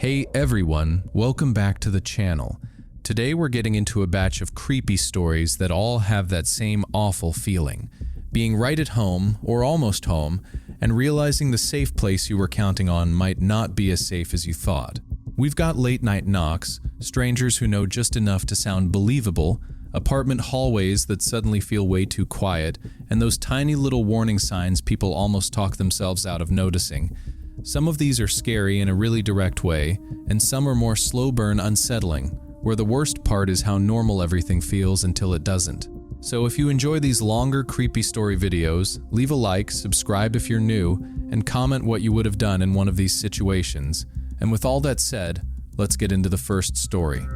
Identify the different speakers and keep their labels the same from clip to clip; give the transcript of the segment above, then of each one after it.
Speaker 1: Hey everyone, welcome back to the channel. Today we're getting into a batch of creepy stories that all have that same awful feeling. Being right at home, or almost home, and realizing the safe place you were counting on might not be as safe as you thought. We've got late night knocks, strangers who know just enough to sound believable, apartment hallways that suddenly feel way too quiet, and those tiny little warning signs people almost talk themselves out of noticing. Some of these are scary in a really direct way, and some are more slow burn unsettling, where the worst part is how normal everything feels until it doesn't. So if you enjoy these longer creepy story videos, leave a like, subscribe if you're new, and comment what you would have done in one of these situations. And with all that said, let's get into the first story.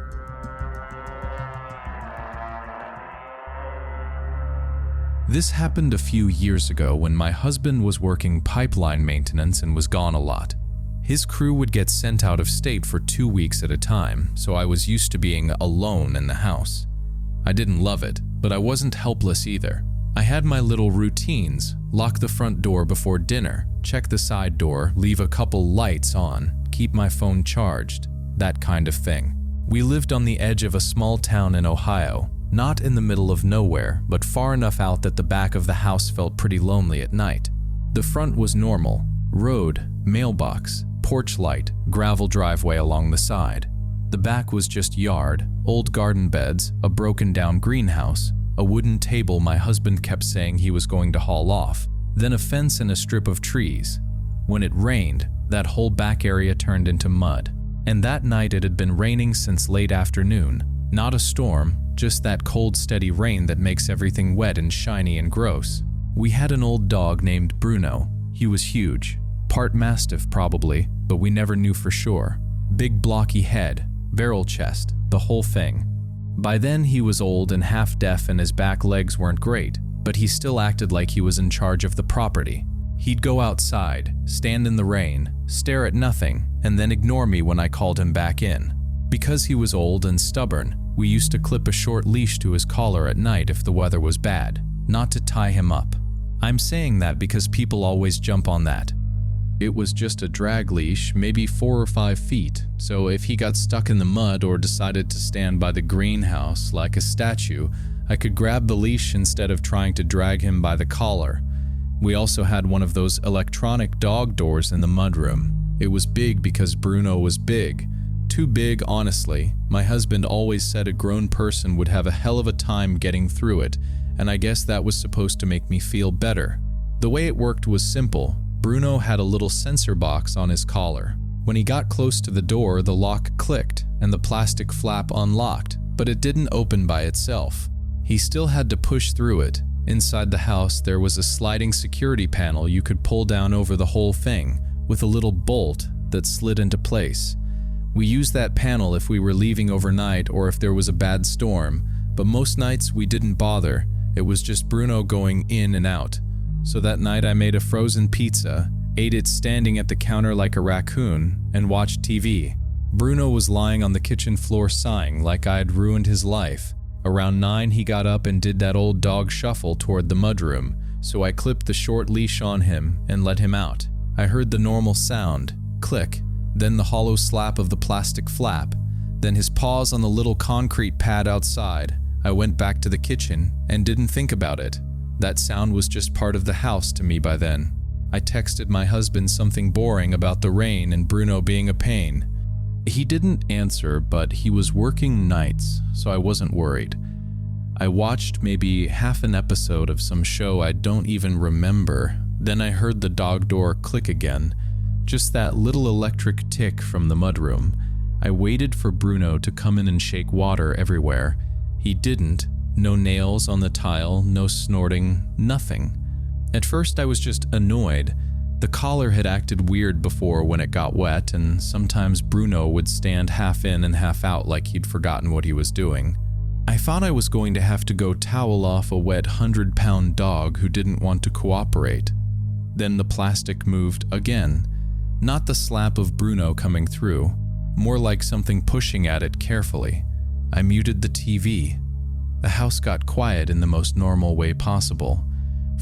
Speaker 1: This happened a few years ago when my husband was working pipeline maintenance and was gone a lot. His crew would get sent out of state for 2 weeks at a time, so I was used to being alone in the house. I didn't love it, but I wasn't helpless either. I had my little routines: lock the front door before dinner, check the side door, leave a couple lights on, keep my phone charged, that kind of thing. We lived on the edge of a small town in Ohio. Not in the middle of nowhere, but far enough out that the back of the house felt pretty lonely at night. The front was normal: road, mailbox, porch light, gravel driveway along the side. The back was just yard, old garden beds, a broken down greenhouse, a wooden table my husband kept saying he was going to haul off, then a fence and a strip of trees. When it rained, that whole back area turned into mud. And that night it had been raining since late afternoon. Not a storm, just that cold, steady rain that makes everything wet and shiny and gross. We had an old dog named Bruno. He was huge, part mastiff probably, but we never knew for sure. Big blocky head, barrel chest, the whole thing. By then he was old and half deaf and his back legs weren't great, but he still acted like he was in charge of the property. He'd go outside, stand in the rain, stare at nothing, and then ignore me when I called him back in. Because he was old and stubborn, we used to clip a short leash to his collar at night if the weather was bad, not to tie him up. I'm saying that because people always jump on that. It was just a drag leash, maybe 4 or 5 feet, so if he got stuck in the mud or decided to stand by the greenhouse like a statue, I could grab the leash instead of trying to drag him by the collar. We also had one of those electronic dog doors in the mudroom. It was big because Bruno was big. Too big, honestly. My husband always said a grown person would have a hell of a time getting through it, and I guess that was supposed to make me feel better. The way it worked was simple. Bruno had a little sensor box on his collar. When he got close to the door, the lock clicked and the plastic flap unlocked, but it didn't open by itself. He still had to push through it. Inside the house, there was a sliding security panel you could pull down over the whole thing, with a little bolt that slid into place. We used that panel if we were leaving overnight or if there was a bad storm, but most nights we didn't bother. It was just Bruno going in and out. So that night I made a frozen pizza, ate it standing at the counter like a raccoon, and watched TV. Bruno was lying on the kitchen floor sighing like I had ruined his life. Around 9 he got up and did that old dog shuffle toward the mudroom, so I clipped the short leash on him and let him out. I heard the normal sound, click, then the hollow slap of the plastic flap, then his paws on the little concrete pad outside. I went back to the kitchen and didn't think about it. That sound was just part of the house to me by then. I texted my husband something boring about the rain and Bruno being a pain. He didn't answer, but he was working nights, so I wasn't worried. I watched maybe half an episode of some show I don't even remember. Then I heard the dog door click again. Just that little electric tick from the mudroom. I waited for Bruno to come in and shake water everywhere. He didn't. No nails on the tile, no snorting, nothing. At first I was just annoyed. The collar had acted weird before when it got wet, and sometimes Bruno would stand half in and half out like he'd forgotten what he was doing. I thought I was going to have to go towel off a wet 100-pound dog who didn't want to cooperate. Then the plastic moved again. Not the slap of Bruno coming through, more like something pushing at it carefully. I muted the TV. The house got quiet in the most normal way possible.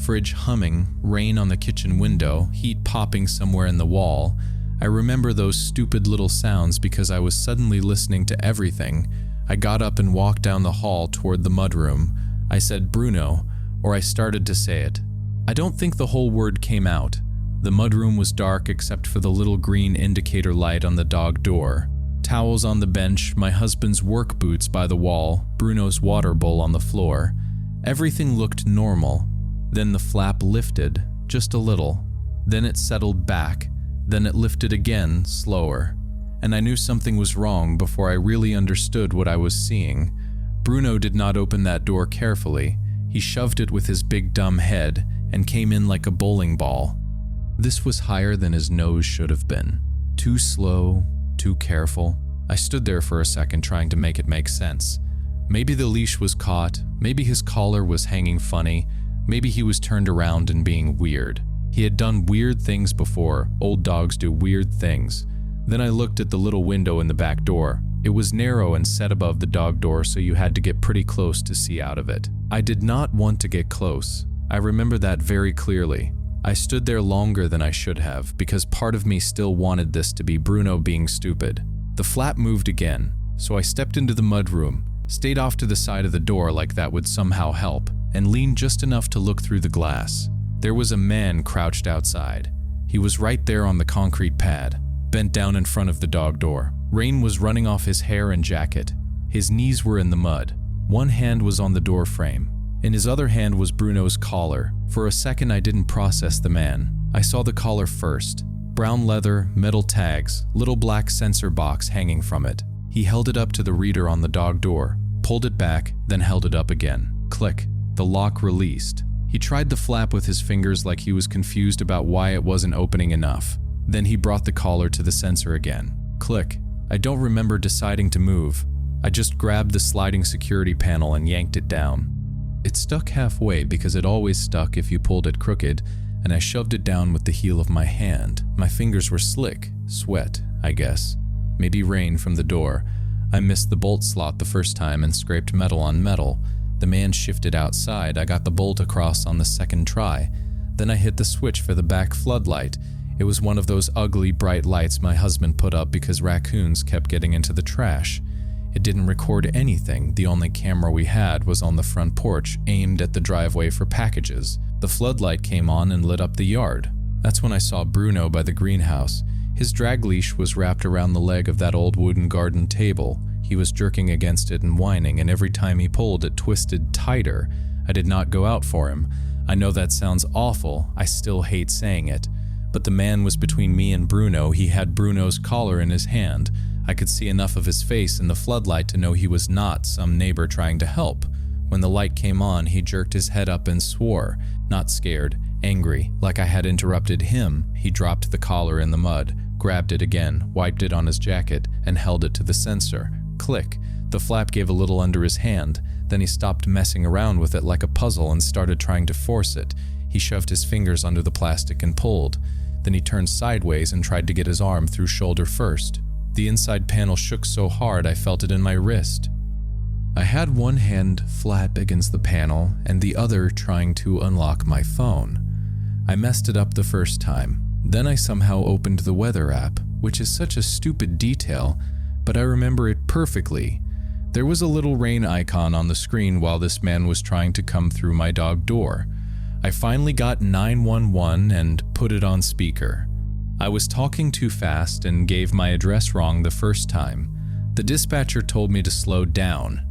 Speaker 1: Fridge humming, rain on the kitchen window, heat popping somewhere in the wall. I remember those stupid little sounds because I was suddenly listening to everything. I got up and walked down the hall toward the mudroom. I said Bruno, or I started to say it. I don't think the whole word came out. The mudroom was dark except for the little green indicator light on the dog door. Towels on the bench, my husband's work boots by the wall, Bruno's water bowl on the floor. Everything looked normal. Then the flap lifted, just a little. Then it settled back. Then it lifted again, slower. And I knew something was wrong before I really understood what I was seeing. Bruno did not open that door carefully. He shoved it with his big dumb head and came in like a bowling ball. This was higher than his nose should have been. Too slow, too careful. I stood there for a second trying to make it make sense. Maybe the leash was caught, maybe his collar was hanging funny, maybe he was turned around and being weird. He had done weird things before. Old dogs do weird things. Then I looked at the little window in the back door. It was narrow and set above the dog door, so you had to get pretty close to see out of it. I did not want to get close. I remember that very clearly. I stood there longer than I should have because part of me still wanted this to be Bruno being stupid. The flap moved again, so I stepped into the mudroom, stayed off to the side of the door like that would somehow help, and leaned just enough to look through the glass. There was a man crouched outside. He was right there on the concrete pad, bent down in front of the dog door. Rain was running off his hair and jacket. His knees were in the mud. One hand was on the door frame. In his other hand was Bruno's collar. For a second I didn't process the man. I saw the collar first. Brown leather, metal tags, little black sensor box hanging from it. He held it up to the reader on the dog door, pulled it back, then held it up again. Click. The lock released. He tried the flap with his fingers like he was confused about why it wasn't opening enough. Then he brought the collar to the sensor again. Click. I don't remember deciding to move. I just grabbed the sliding security panel and yanked it down. It stuck halfway because it always stuck if you pulled it crooked, and I shoved it down with the heel of my hand. My fingers were slick, sweat, I guess. Maybe rain from the door. I missed the bolt slot the first time and scraped metal on metal. The man shifted outside. I got the bolt across on the second try. Then I hit the switch for the back floodlight. It was one of those ugly, bright lights my husband put up because raccoons kept getting into the trash. It didn't record anything. The only camera we had was on the front porch, aimed at the driveway for packages. The floodlight came on and lit up the yard. That's when I saw Bruno by the greenhouse. His drag leash was wrapped around the leg of that old wooden garden table. He was jerking against it and whining, and every time he pulled, it twisted tighter. I did not go out for him. I know that sounds awful. I still hate saying it. But the man was between me and Bruno. He had Bruno's collar in his hand. I could see enough of his face in the floodlight to know he was not some neighbor trying to help. When the light came on, he jerked his head up and swore, not scared, angry, like I had interrupted him. He dropped the collar in the mud, grabbed it again, wiped it on his jacket, and held it to the sensor. Click. The flap gave a little under his hand. Then he stopped messing around with it like a puzzle and started trying to force it. He shoved his fingers under the plastic and pulled. Then he turned sideways and tried to get his arm through shoulder first. The inside panel shook so hard I felt it in my wrist. I had one hand flat against the panel and the other trying to unlock my phone. I messed it up the first time. Then I somehow opened the weather app, which is such a stupid detail, but I remember it perfectly. There was a little rain icon on the screen while this man was trying to come through my dog door. I finally got 911 and put it on speaker. I was talking too fast and gave my address wrong the first time. The dispatcher told me to slow down.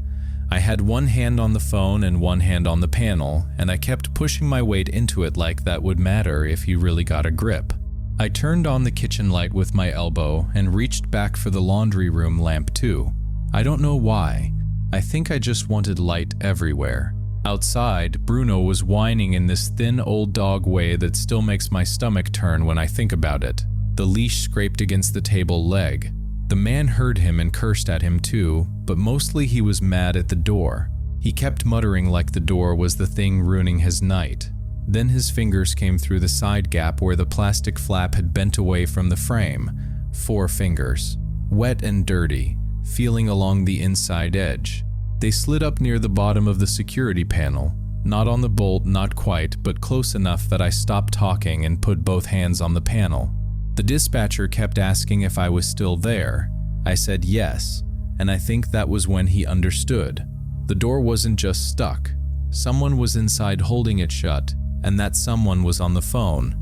Speaker 1: I had one hand on the phone and one hand on the panel, and I kept pushing my weight into it like that would matter if he really got a grip. I turned on the kitchen light with my elbow and reached back for the laundry room lamp too. I don't know why. I think I just wanted light everywhere. Outside, Bruno was whining in this thin old dog way that still makes my stomach turn when I think about it. The leash scraped against the table leg. The man heard him and cursed at him too, but mostly he was mad at the door. He kept muttering like the door was the thing ruining his night. Then his fingers came through the side gap where the plastic flap had bent away from the frame. 4 fingers. Wet and dirty, feeling along the inside edge. They slid up near the bottom of the security panel. Not on the bolt, not quite, but close enough that I stopped talking and put both hands on the panel. The dispatcher kept asking if I was still there. I said yes, and I think that was when he understood. The door wasn't just stuck. Someone was inside holding it shut, and that someone was on the phone.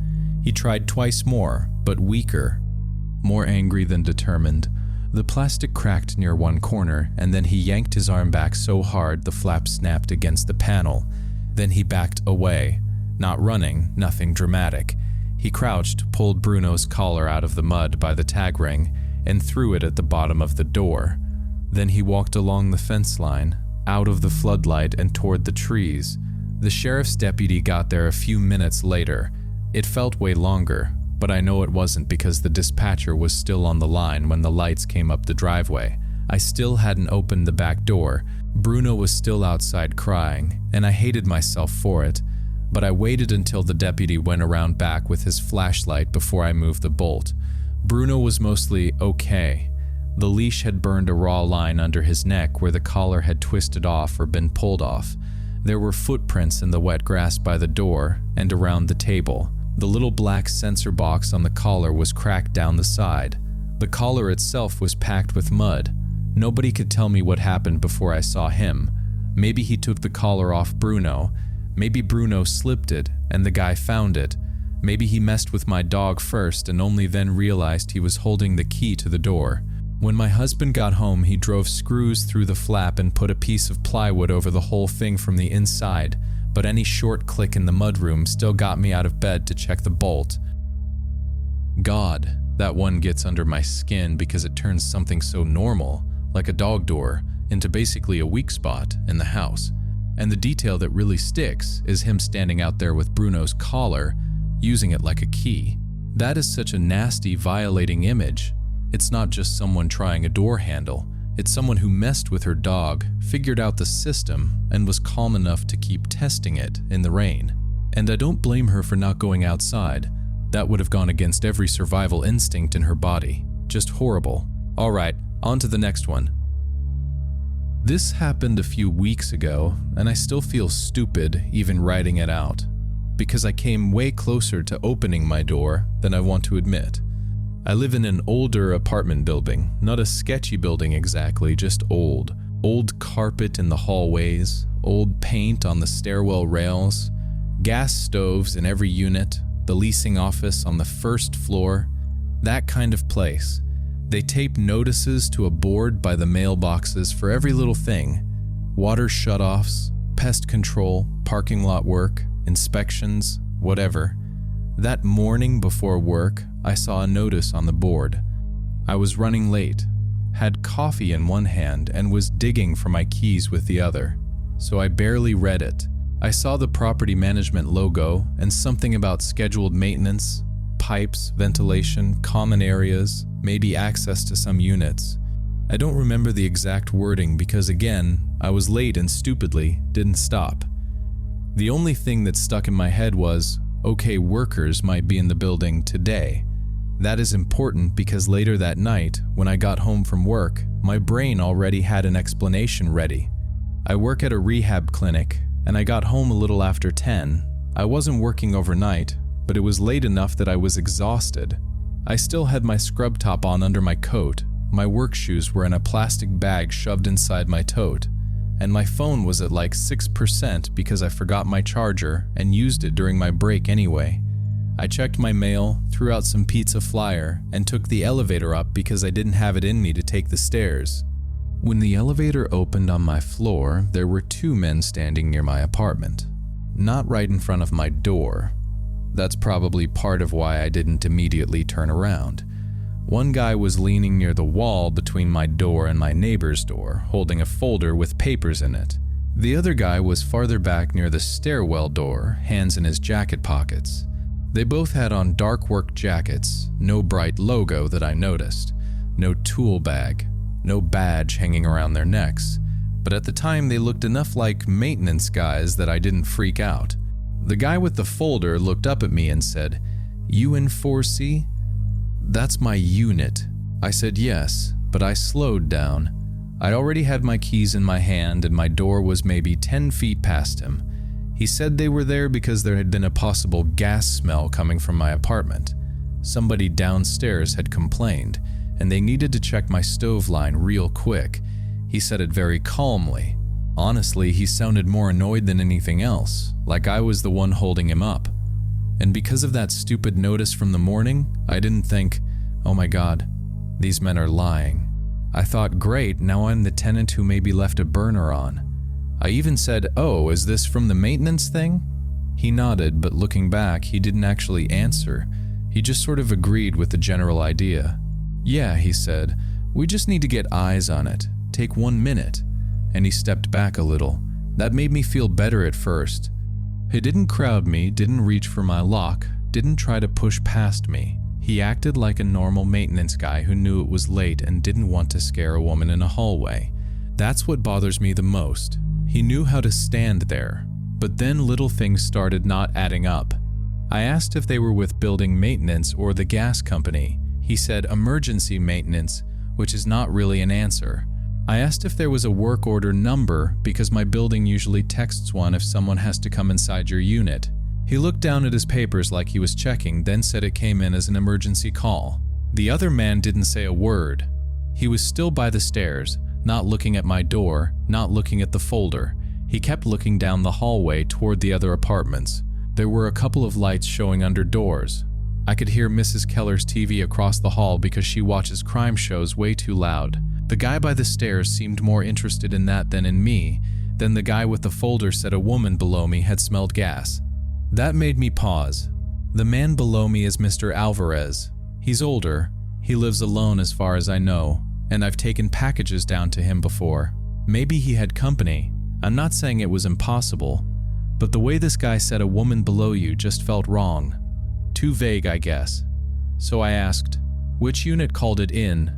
Speaker 1: He tried twice more, but weaker. More angry than determined. The plastic cracked near one corner, and then he yanked his arm back so hard the flap snapped against the panel. Then he backed away. Not running, nothing dramatic. He crouched, pulled Bruno's collar out of the mud by the tag ring, and threw it at the bottom of the door. Then he walked along the fence line, out of the floodlight and toward the trees. The sheriff's deputy got there a few minutes later. It felt way longer, but I know it wasn't because the dispatcher was still on the line when the lights came up the driveway. I still hadn't opened the back door. Bruno was still outside crying, and I hated myself for it. But I waited until the deputy went around back with his flashlight before I moved the bolt. Bruno was mostly okay. The leash had burned a raw line under his neck where the collar had twisted off or been pulled off. There were footprints in the wet grass by the door and around the table. The little black sensor box on the collar was cracked down the side. The collar itself was packed with mud. Nobody could tell me what happened before I saw him. Maybe he took the collar off Bruno. Maybe Bruno slipped it and the guy found it. Maybe he messed with my dog first and only then realized he was holding the key to the door. When my husband got home, he drove screws through the flap and put a piece of plywood over the whole thing from the inside, but any short click in the mudroom still got me out of bed to check the bolt. God, that one gets under my skin because it turns something so normal, like a dog door, into basically a weak spot in the house. And the detail that really sticks is him standing out there with Bruno's collar, using it like a key. That is such a nasty, violating image. It's not just someone trying a door handle. It's someone who messed with her dog, figured out the system, and was calm enough to keep testing it in the rain. And I don't blame her for not going outside. That would have gone against every survival instinct in her body. Just horrible. All right, on to the next one. This happened a few weeks ago, and I still feel stupid even writing it out, because I came way closer to opening my door than I want to admit. I live in an older apartment building, not a sketchy building exactly, just old. Old carpet in the hallways, old paint on the stairwell rails, gas stoves in every unit, the leasing office on the first floor, that kind of place. They tape notices to a board by the mailboxes for every little thing. Water shutoffs, pest control, parking lot work, inspections, whatever. That morning before work, I saw a notice on the board. I was running late, had coffee in one hand, and was digging for my keys with the other, so I barely read it. I saw the property management logo and something about scheduled maintenance, pipes, ventilation, common areas, maybe access to some units. I don't remember the exact wording because, again, I was late and stupidly didn't stop. The only thing that stuck in my head was, okay, workers might be in the building today. That is important because later that night, when I got home from work, my brain already had an explanation ready. I work at a rehab clinic, and I got home a little after 10. I wasn't working overnight, but it was late enough that I was exhausted. I still had my scrub top on under my coat, my work shoes were in a plastic bag shoved inside my tote, and my phone was at like 6% because I forgot my charger and used it during my break anyway. I checked my mail, threw out some pizza flyer, and took the elevator up because I didn't have it in me to take the stairs. When the elevator opened on my floor, there were two men standing near my apartment. Not right in front of my door. That's probably part of why I didn't immediately turn around. One guy was leaning near the wall between my door and my neighbor's door, holding a folder with papers in it. The other guy was farther back near the stairwell door, hands in his jacket pockets. They both had on dark work jackets, no bright logo that I noticed, no tool bag, no badge hanging around their necks, but at the time they looked enough like maintenance guys that I didn't freak out. The guy with the folder looked up at me and said, "You in 4C?" "That's my unit." I said yes, but I slowed down. I'd already had my keys in my hand and my door was maybe 10 feet past him. He said they were there because there had been a possible gas smell coming from my apartment. Somebody downstairs had complained, and they needed to check my stove line real quick. He said it very calmly. Honestly, he sounded more annoyed than anything else, like I was the one holding him up. And because of that stupid notice from the morning, I didn't think, oh my god, these men are lying. I thought, great, now I'm the tenant who maybe left a burner on. I even said, oh, is this from the maintenance thing? He nodded, but looking back, he didn't actually answer. He just sort of agreed with the general idea. Yeah, he said, we just need to get eyes on it. Take 1 minute. And he stepped back a little. That made me feel better at first. He didn't crowd me, didn't reach for my lock, didn't try to push past me. He acted like a normal maintenance guy who knew it was late and didn't want to scare a woman in a hallway. That's what bothers me the most. He knew how to stand there, but then little things started not adding up. I asked if they were with building maintenance or the gas company. He said emergency maintenance, which is not really an answer. I asked if there was a work order number because my building usually texts one if someone has to come inside your unit. He looked down at his papers like he was checking, then said it came in as an emergency call. The other man didn't say a word. He was still by the stairs, not looking at my door, not looking at the folder. He kept looking down the hallway toward the other apartments. There were a couple of lights showing under doors. I could hear Mrs. Keller's TV across the hall because she watches crime shows way too loud. The guy by the stairs seemed more interested in that than in me. Then the guy with the folder said a woman below me had smelled gas. That made me pause. The man below me is Mr. Alvarez. He's older. He lives alone as far as I know, and I've taken packages down to him before. Maybe he had company. I'm not saying it was impossible, but the way this guy said a woman below you just felt wrong. Too vague, I guess. So I asked, which unit called it in?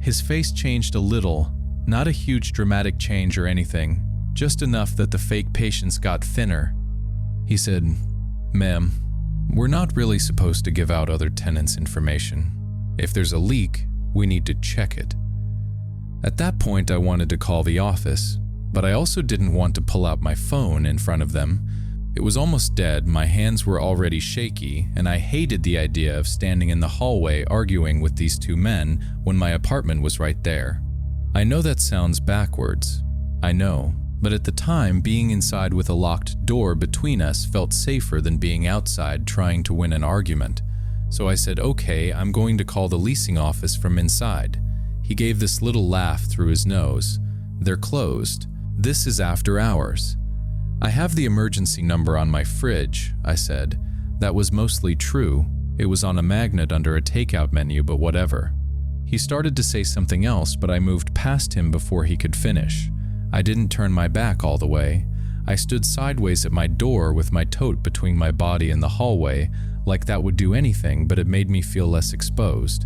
Speaker 1: His face changed a little, not a huge dramatic change or anything, just enough that the fake patients got thinner. He said, ma'am, we're not really supposed to give out other tenants' information. If there's a leak, we need to check it. At that point, I wanted to call the office, but I also didn't want to pull out my phone in front of them. It was almost dead, my hands were already shaky, and I hated the idea of standing in the hallway arguing with these two men when my apartment was right there. I know that sounds backwards. I know. But at the time, being inside with a locked door between us felt safer than being outside trying to win an argument. So I said, okay, I'm going to call the leasing office from inside. He gave this little laugh through his nose. They're closed. This is after hours. I have the emergency number on my fridge, I said. That was mostly true. It was on a magnet under a takeout menu, but whatever. He started to say something else, but I moved past him before he could finish. I didn't turn my back all the way. I stood sideways at my door with my tote between my body and the hallway, like that would do anything, but it made me feel less exposed.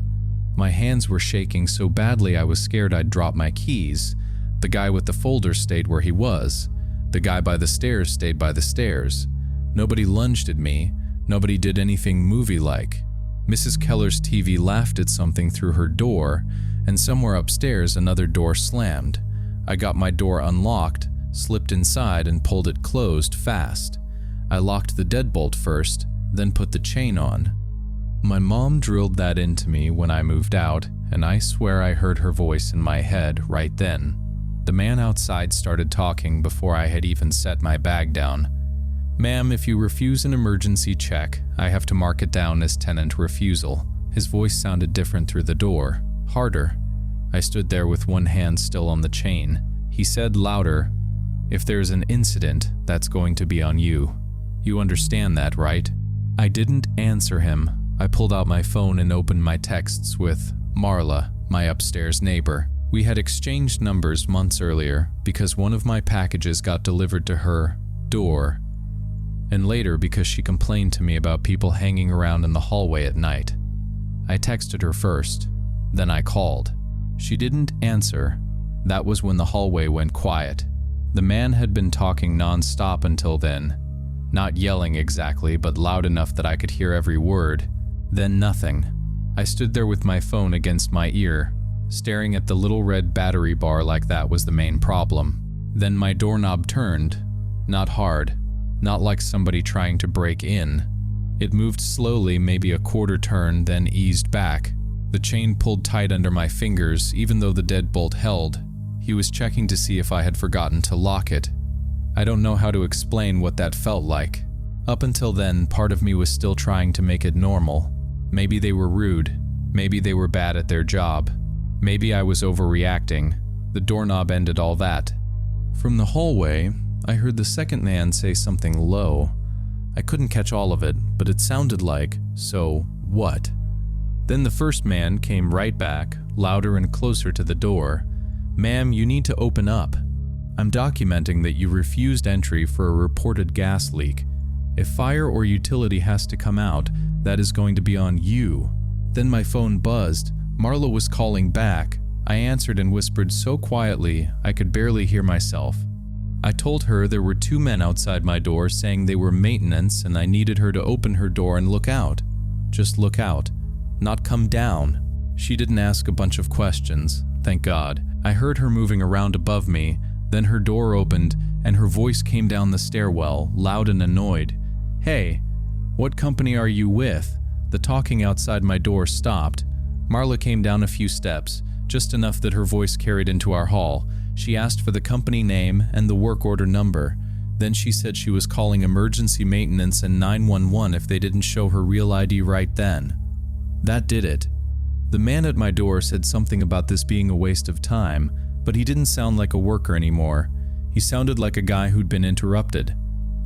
Speaker 1: My hands were shaking so badly I was scared I'd drop my keys. The guy with the folder stayed where he was. The guy by the stairs stayed by the stairs. Nobody lunged at me. Nobody did anything movie-like. Mrs. Keller's TV laughed at something through her door, and somewhere upstairs another door slammed. I got my door unlocked, slipped inside, and pulled it closed fast. I locked the deadbolt first, then put the chain on. My mom drilled that into me when I moved out, and I swear I heard her voice in my head right then. The man outside started talking before I had even set my bag down. Ma'am, if you refuse an emergency check, I have to mark it down as tenant refusal. His voice sounded different through the door, harder. I stood there with one hand still on the chain. He said louder, if there's an incident, that's going to be on you. You understand that, right? I didn't answer him. I pulled out my phone and opened my texts with Marla, my upstairs neighbor. We had exchanged numbers months earlier because one of my packages got delivered to her door, and later because she complained to me about people hanging around in the hallway at night. I texted her first, then I called. She didn't answer. That was when the hallway went quiet. The man had been talking non-stop until then. Not yelling exactly, but loud enough that I could hear every word. Then nothing. I stood there with my phone against my ear, staring at the little red battery bar like that was the main problem. Then my doorknob turned. Not hard. Not like somebody trying to break in. It moved slowly, maybe a quarter turn, then eased back. The chain pulled tight under my fingers, even though the deadbolt held. He was checking to see if I had forgotten to lock it. I don't know how to explain what that felt like. Up until then, part of me was still trying to make it normal. Maybe they were rude. Maybe they were bad at their job. Maybe I was overreacting. The doorknob ended all that. From the hallway, I heard the second man say something low. I couldn't catch all of it, but it sounded like, "So what?" Then the first man came right back, louder and closer to the door. "Ma'am, you need to open up. I'm documenting that you refused entry for a reported gas leak. If fire or utility has to come out, that is going to be on you." Then my phone buzzed. Marla was calling back. I answered and whispered so quietly I could barely hear myself. I told her there were two men outside my door saying they were maintenance and I needed her to open her door and look out. Just look out, not come down. She didn't ask a bunch of questions, thank God. I heard her moving around above me, then her door opened and her voice came down the stairwell, loud and annoyed. "Hey, what company are you with?" The talking outside my door stopped. Marla came down a few steps, just enough that her voice carried into our hall. She asked for the company name and the work order number. Then she said she was calling emergency maintenance and 911 if they didn't show her real ID right then. That did it. The man at my door said something about this being a waste of time, but he didn't sound like a worker anymore. He sounded like a guy who'd been interrupted.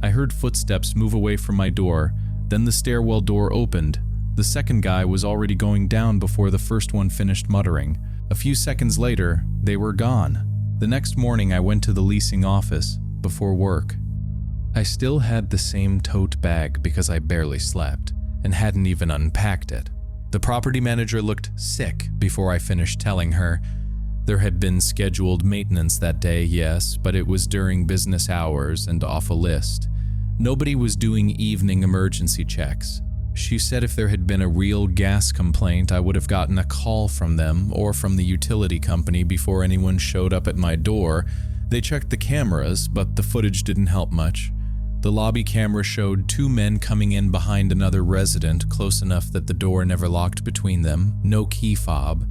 Speaker 1: I heard footsteps move away from my door, then the stairwell door opened. The second guy was already going down before the first one finished muttering. A few seconds later, they were gone. The next morning I went to the leasing office, before work. I still had the same tote bag because I barely slept, and hadn't even unpacked it. The property manager looked sick before I finished telling her. There had been scheduled maintenance that day, yes, but it was during business hours and off a list. Nobody was doing evening emergency checks. She said if there had been a real gas complaint, I would have gotten a call from them or from the utility company before anyone showed up at my door. They checked the cameras, but the footage didn't help much. The lobby camera showed two men coming in behind another resident close enough that the door never locked between them, no key fob,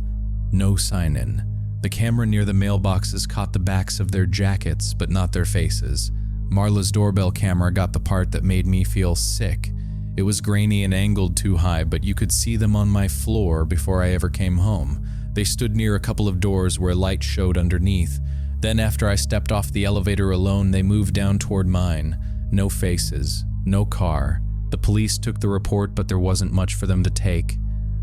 Speaker 1: no sign-in. The camera near the mailboxes caught the backs of their jackets, but not their faces. Marla's doorbell camera got the part that made me feel sick. It was grainy and angled too high, but you could see them on my floor before I ever came home. They stood near a couple of doors where light showed underneath. Then after I stepped off the elevator alone, they moved down toward mine. No faces, no car. The police took the report, but there wasn't much for them to take.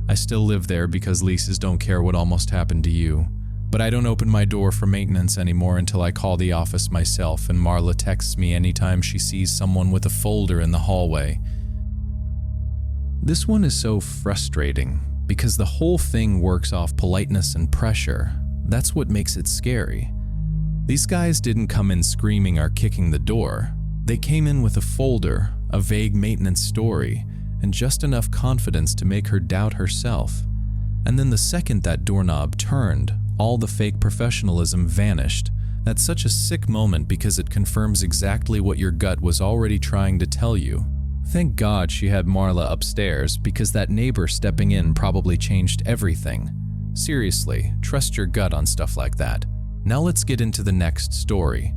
Speaker 1: I still live there because leases don't care what almost happened to you. But I don't open my door for maintenance anymore until I call the office myself, and Marla texts me anytime she sees someone with a folder in the hallway. This one is so frustrating because the whole thing works off politeness and pressure. That's what makes it scary. These guys didn't come in screaming or kicking the door. They came in with a folder, a vague maintenance story, and just enough confidence to make her doubt herself. And then the second that doorknob turned, all the fake professionalism vanished. That's such a sick moment because it confirms exactly what your gut was already trying to tell you. Thank God she had Marla upstairs because that neighbor stepping in probably changed everything. Seriously, trust your gut on stuff like that. Now let's get into the next story.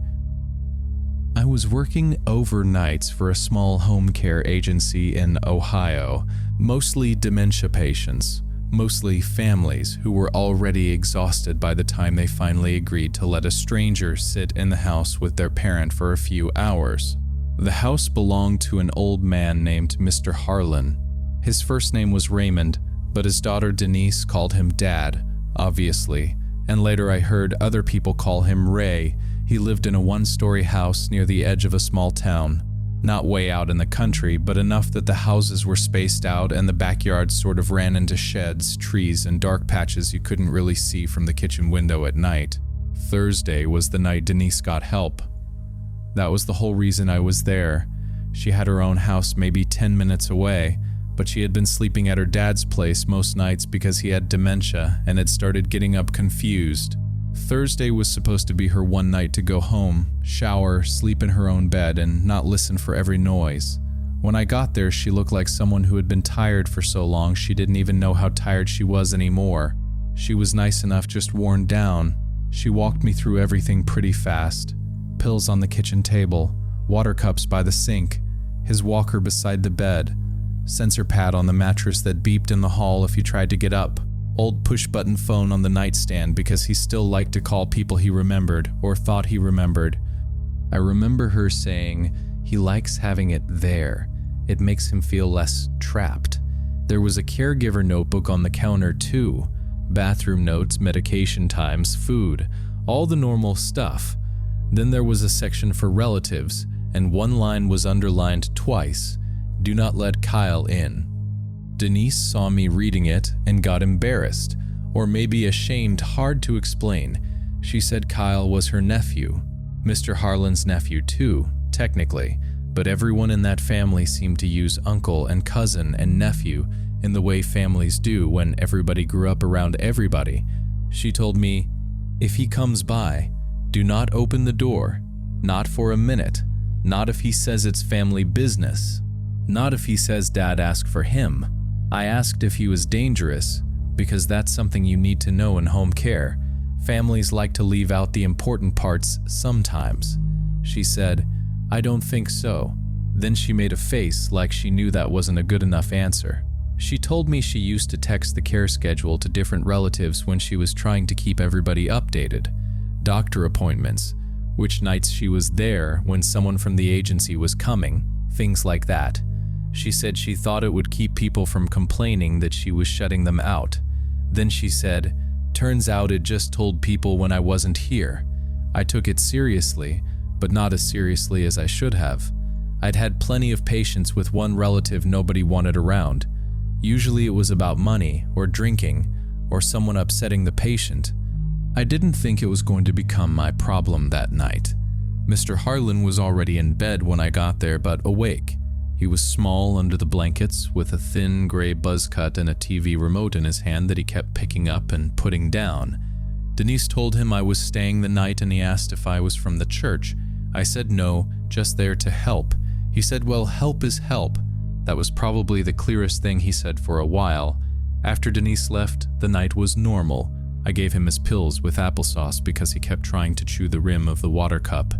Speaker 1: I was working overnights for a small home care agency in Ohio, mostly dementia patients, mostly families who were already exhausted by the time they finally agreed to let a stranger sit in the house with their parent for a few hours. The house belonged to an old man named Mr. Harlan. His first name was Raymond, but his daughter Denise called him Dad, obviously, and later I heard other people call him Ray. He lived in a one-story house near the edge of a small town. Not way out in the country, but enough that the houses were spaced out and the backyard sort of ran into sheds, trees, and dark patches you couldn't really see from the kitchen window at night. Thursday was the night Denise got help. That was the whole reason I was there. She had her own house maybe 10 minutes away, but she had been sleeping at her dad's place most nights because he had dementia and had started getting up confused. Thursday was supposed to be her one night to go home, shower, sleep in her own bed, and not listen for every noise. When I got there, she looked like someone who had been tired for so long she didn't even know how tired she was anymore. She was nice enough, just worn down. She walked me through everything pretty fast. Pills on the kitchen table, water cups by the sink, his walker beside the bed, sensor pad on the mattress that beeped in the hall if you tried to get up, old push-button phone on the nightstand because he still liked to call people he remembered or thought he remembered. I remember her saying he likes having it there. It makes him feel less trapped. There was a caregiver notebook on the counter too. Bathroom notes, medication times, food, all the normal stuff. Then there was a section for relatives, and one line was underlined twice. Do not let Kyle in. Denise saw me reading it and got embarrassed, or maybe ashamed, hard to explain. She said Kyle was her nephew. Mr. Harlan's nephew too, technically, but everyone in that family seemed to use uncle and cousin and nephew in the way families do when everybody grew up around everybody. She told me, if he comes by, do not open the door, not for a minute, not if he says it's family business, not if he says Dad asked for him. I asked if he was dangerous, because that's something you need to know in home care. Families like to leave out the important parts sometimes. She said, I don't think so. Then she made a face like she knew that wasn't a good enough answer. She told me she used to text the care schedule to different relatives when she was trying to keep everybody updated. Doctor appointments, which nights she was there when someone from the agency was coming, things like that. She said she thought it would keep people from complaining that she was shutting them out. Then she said, turns out it just told people when I wasn't here. I took it seriously, but not as seriously as I should have. I'd had plenty of patients with one relative nobody wanted around. Usually it was about money or drinking or someone upsetting the patient. I didn't think it was going to become my problem that night. Mr. Harlan was already in bed when I got there, but awake. He was small under the blankets with a thin gray buzz cut and a TV remote in his hand that he kept picking up and putting down. Denise told him I was staying the night and he asked if I was from the church. I said no, just there to help. He said, well, help is help. That was probably the clearest thing he said for a while. After Denise left, the night was normal. I gave him his pills with applesauce because he kept trying to chew the rim of the water cup.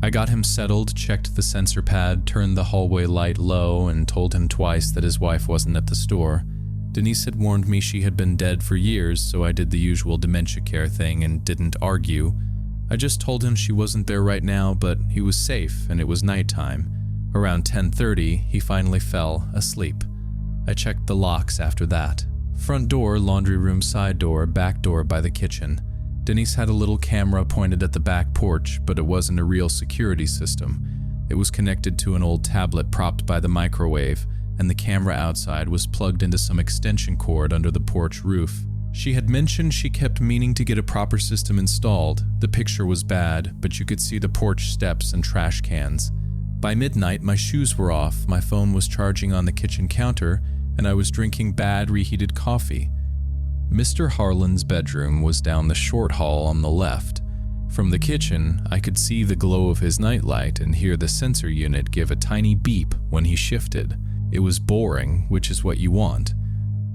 Speaker 1: I got him settled, checked the sensor pad, turned the hallway light low, and told him twice that his wife wasn't at the store. Denise had warned me she had been dead for years, so I did the usual dementia care thing and didn't argue. I just told him she wasn't there right now, but he was safe and it was nighttime. Around 10:30, he finally fell asleep. I checked the locks after that. Front door, laundry room, side door, back door by the kitchen. Denise had a little camera pointed at the back porch, but it wasn't a real security system. It was connected to an old tablet propped by the microwave, and the camera outside was plugged into some extension cord under the porch roof. She had mentioned she kept meaning to get a proper system installed. The picture was bad, but you could see the porch steps and trash cans. By midnight, my shoes were off, my phone was charging on the kitchen counter, and I was drinking bad reheated coffee. Mr. Harlan's bedroom was down the short hall on the left. From the kitchen, I could see the glow of his nightlight and hear the sensor unit give a tiny beep when he shifted. It was boring, which is what you want.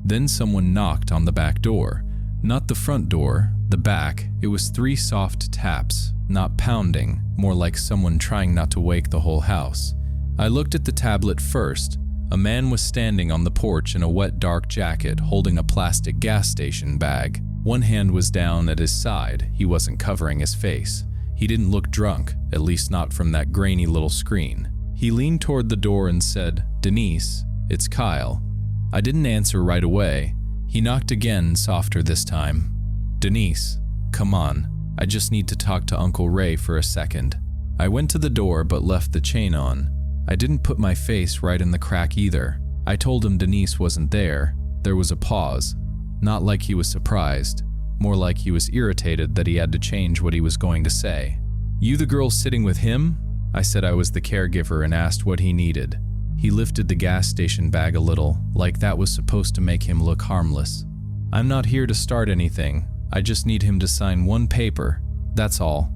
Speaker 1: Then someone knocked on the back door. Not the front door, the back. It was 3 soft taps, not pounding, more like someone trying not to wake the whole house. I looked at the tablet first. A man was standing on the porch in a wet dark jacket holding a plastic gas station bag. One hand was down at his side. He wasn't covering his face. He didn't look drunk, at least not from that grainy little screen. He leaned toward the door and said, "Denise, it's Kyle." I didn't answer right away. He knocked again, softer this time. "Denise, come on. I just need to talk to Uncle Ray for a second." I went to the door but left the chain on. I didn't put my face right in the crack either. I told him Denise wasn't there. There was a pause. Not like he was surprised. More like he was irritated that he had to change what he was going to say. "You the girl sitting with him?" I said I was the caregiver and asked what he needed. He lifted the gas station bag a little, like that was supposed to make him look harmless. "I'm not here to start anything. I just need him to sign one paper. That's all."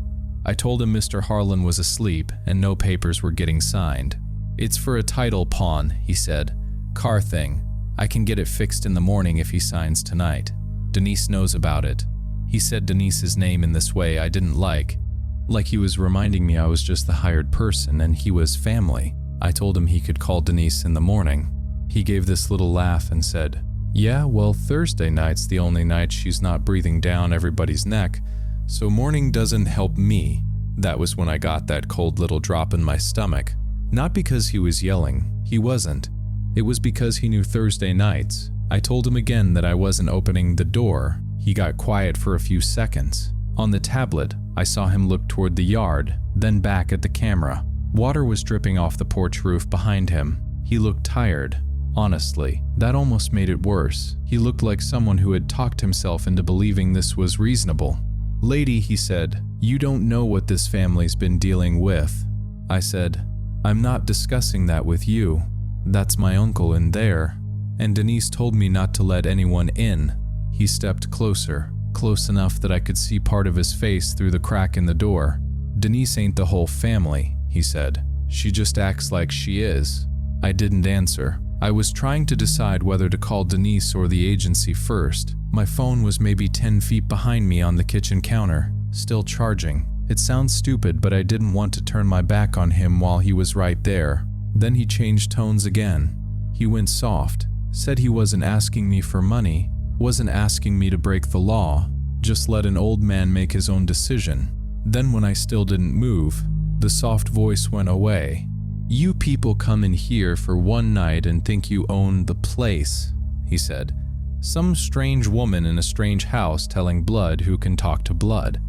Speaker 1: I told him Mr. Harlan was asleep and no papers were getting signed. "It's for a title pawn," he said. "Car thing. I can get it fixed in the morning if he signs tonight. Denise knows about it." He said Denise's name in this way I didn't like he was reminding me I was just the hired person and he was family. I told him he could call Denise in the morning. He gave this little laugh and said, "Yeah, well, Thursday night's the only night she's not breathing down everybody's neck, so morning doesn't help me." That was when I got that cold little drop in my stomach. Not because he was yelling, he wasn't. It was because he knew Thursday nights. I told him again that I wasn't opening the door. He got quiet for a few seconds. On the tablet, I saw him look toward the yard, then back at the camera. Water was dripping off the porch roof behind him. He looked tired. Honestly, that almost made it worse. He looked like someone who had talked himself into believing this was reasonable. "Lady," he said, "you don't know what this family's been dealing with." I said, "I'm not discussing that with you. That's my uncle in there. And Denise told me not to let anyone in." He stepped closer, close enough that I could see part of his face through the crack in the door. "Denise ain't the whole family," he said. "She just acts like she is." I didn't answer. I was trying to decide whether to call Denise or the agency first. My phone was maybe 10 feet behind me on the kitchen counter, still charging. It sounds stupid, but I didn't want to turn my back on him while he was right there. Then he changed tones again. He went soft, said he wasn't asking me for money, wasn't asking me to break the law, just let an old man make his own decision. Then when I still didn't move, the soft voice went away. "You people come in here for one night and think you own the place," he said. "Some strange woman in a strange house telling blood who can talk to blood."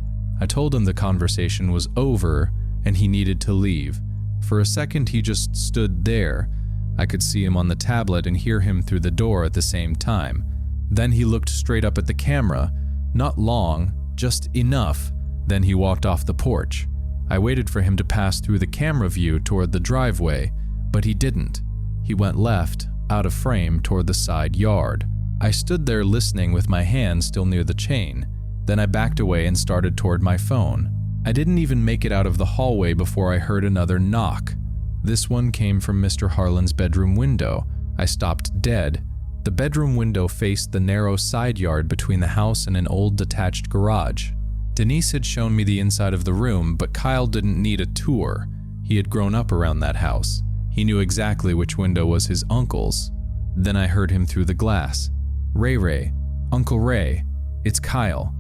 Speaker 1: I told him the conversation was over and he needed to leave. For a second he just stood there. I could see him on the tablet and hear him through the door at the same time. Then he looked straight up at the camera. Not long, just enough. Then he walked off the porch. I waited for him to pass through the camera view toward the driveway, but he didn't. He went left, out of frame, toward the side yard. I stood there listening with my hand still near the chain. Then I backed away and started toward my phone. I didn't even make it out of the hallway before I heard another knock. This one came from Mr. Harlan's bedroom window. I stopped dead. The bedroom window faced the narrow side yard between the house and an old detached garage. Denise had shown me the inside of the room, but Kyle didn't need a tour. He had grown up around that house. He knew exactly which window was his uncle's. Then I heard him through the glass. "Ray, Uncle Ray, it's Kyle."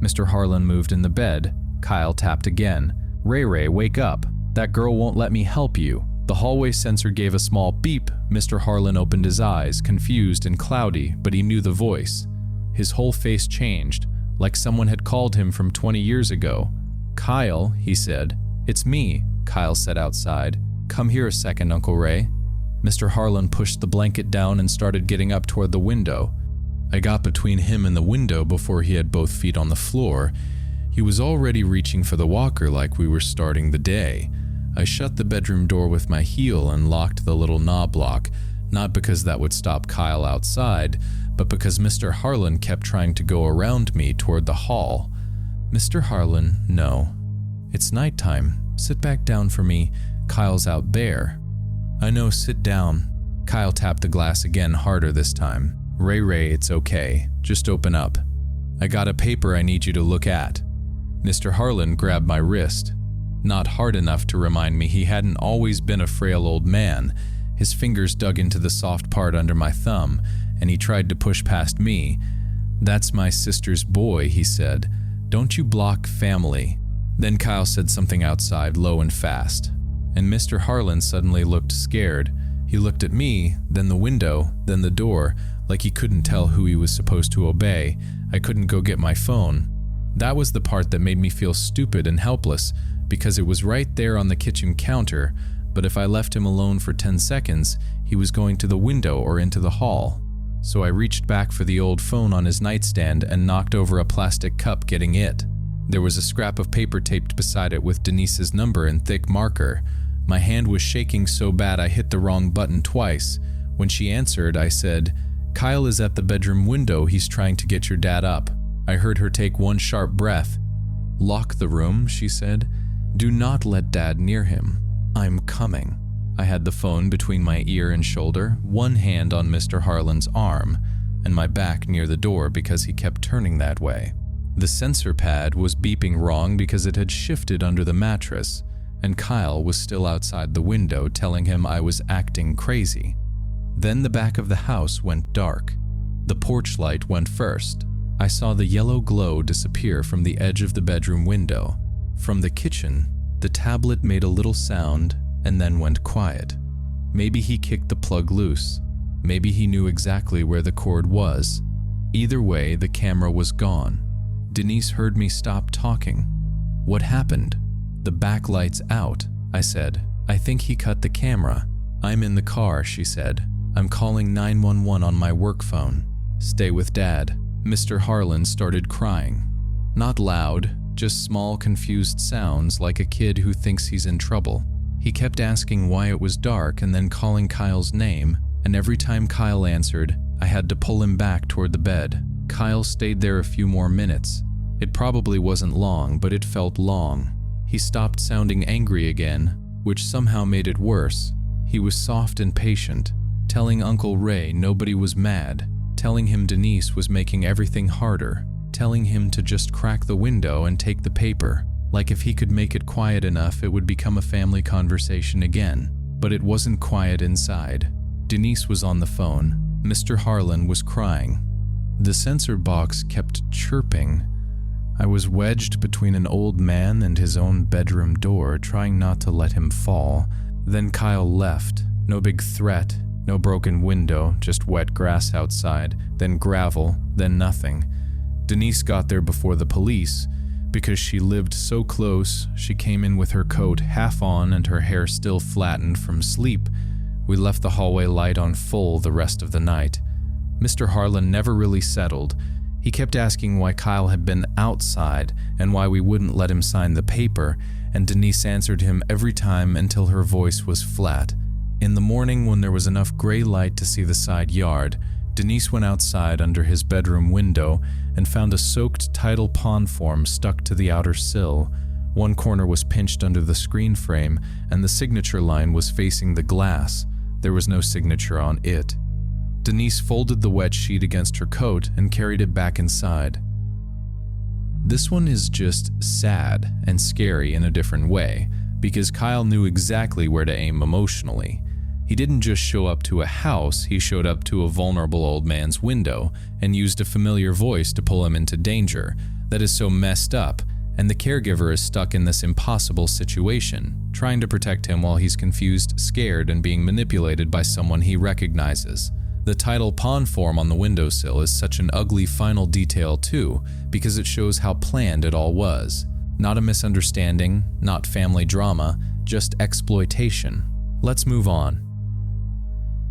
Speaker 1: Mr. Harlan moved in the bed. Kyle tapped again. "Ray, wake up. That girl won't let me help you." The hallway sensor gave a small beep. Mr. Harlan opened his eyes, confused and cloudy, but he knew the voice. His whole face changed, like someone had called him from 20 years ago. "Kyle," he said. "It's me," Kyle said outside. "Come here a second, Uncle Ray." Mr. Harlan pushed the blanket down and started getting up toward the window. I got between him and the window before he had both feet on the floor. He was already reaching for the walker like we were starting the day. I shut the bedroom door with my heel and locked the little knob lock, not because that would stop Kyle outside, but because Mr. Harlan kept trying to go around me toward the hall. "Mr. Harlan, no. It's nighttime. Sit back down for me. Kyle's out there." "I know, sit down." Kyle tapped the glass again, harder this time. Ray, it's okay. Just open up. I got a paper I need you to look at." Mr. Harlan grabbed my wrist. Not hard enough to remind me he hadn't always been a frail old man. His fingers dug into the soft part under my thumb, and he tried to push past me. "That's my sister's boy," he said. "Don't you block family." Then Kyle said something outside, low and fast. And Mr. Harlan suddenly looked scared. He looked at me, then the window, then the door, like he couldn't tell who he was supposed to obey. I couldn't go get my phone. That was the part that made me feel stupid and helpless, because it was right there on the kitchen counter, but if I left him alone for 10 seconds, he was going to the window or into the hall. So I reached back for the old phone on his nightstand and knocked over a plastic cup, getting it. There was a scrap of paper taped beside it with Denise's number in thick marker. My hand was shaking so bad I hit the wrong button twice. When she answered, I said, "Kyle is at the bedroom window. He's trying to get your dad up." I heard her take one sharp breath. "Lock the room," she said. "Do not let Dad near him. I'm coming." I had the phone between my ear and shoulder, one hand on Mr. Harlan's arm, and my back near the door because he kept turning that way. The sensor pad was beeping wrong because it had shifted under the mattress, and Kyle was still outside the window telling him I was acting crazy. Then the back of the house went dark. The porch light went first. I saw the yellow glow disappear from the edge of the bedroom window. From the kitchen, the tablet made a little sound and then went quiet. Maybe he kicked the plug loose. Maybe he knew exactly where the cord was. Either way, the camera was gone. Denise heard me stop talking. "What happened?" "The backlight's out," I said. "I think he cut the camera." "I'm in the car," she said. "I'm calling 911 on my work phone." "Stay with Dad." Mr. Harlan started crying. Not loud, just small, confused sounds like a kid who thinks he's in trouble. He kept asking why it was dark and then calling Kyle's name, and every time Kyle answered, I had to pull him back toward the bed. Kyle stayed there a few more minutes. It probably wasn't long, but it felt long. He stopped sounding angry again, which somehow made it worse. He was soft and patient, telling Uncle Ray nobody was mad, telling him Denise was making everything harder, telling him to just crack the window and take the paper, like if he could make it quiet enough it would become a family conversation again. But it wasn't quiet inside. Denise was on the phone. Mr. Harlan was crying. The sensor box kept chirping. I was wedged between an old man and his own bedroom door, trying not to let him fall. Then Kyle left. No big threat, no broken window, just wet grass outside, then gravel, then nothing. Denise got there before the police. Because she lived so close, she came in with her coat half on and her hair still flattened from sleep. We left the hallway light on full the rest of the night. Mr. Harlan never really settled. He kept asking why Kyle had been outside and why we wouldn't let him sign the paper, and Denise answered him every time until her voice was flat. In the morning, when there was enough gray light to see the side yard, Denise went outside under his bedroom window and found a soaked title pawn form stuck to the outer sill. One corner was pinched under the screen frame, and the signature line was facing the glass. There was no signature on it. Denise folded the wet sheet against her coat and carried it back inside. This one is just sad and scary in a different way, because Kyle knew exactly where to aim emotionally. He didn't just show up to a house, he showed up to a vulnerable old man's window and used a familiar voice to pull him into danger. That is so messed up, and the caregiver is stuck in this impossible situation, trying to protect him while he's confused, scared, and being manipulated by someone he recognizes. The title pawn form on the windowsill is such an ugly final detail too, because it shows how planned it all was. Not a misunderstanding, not family drama, just exploitation. Let's move on.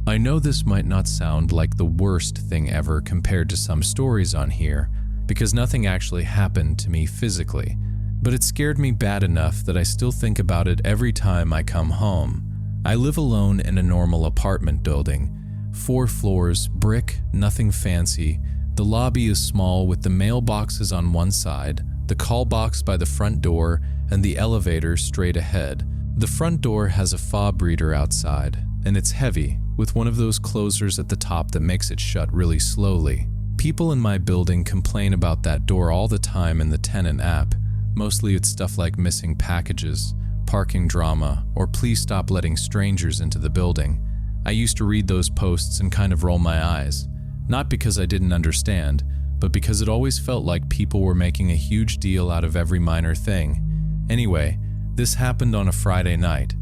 Speaker 1: I know this might not sound like the worst thing ever compared to some stories on here, because nothing actually happened to me physically, but it scared me bad enough that I still think about it every time I come home. I live alone in a normal apartment building. 4 floors, brick, nothing fancy. The lobby is small with the mailboxes on one side, the call box by the front door, and the elevator straight ahead. The front door has a fob reader outside, and it's heavy, with one of those closers at the top that makes it shut really slowly. People in my building complain about that door all the time in the tenant app. Mostly it's stuff like missing packages, parking drama, or please stop letting strangers into the building. I used to read those posts and kind of roll my eyes, not because I didn't understand, but because it always felt like people were making a huge deal out of every minor thing. Anyway, this happened on a Friday night.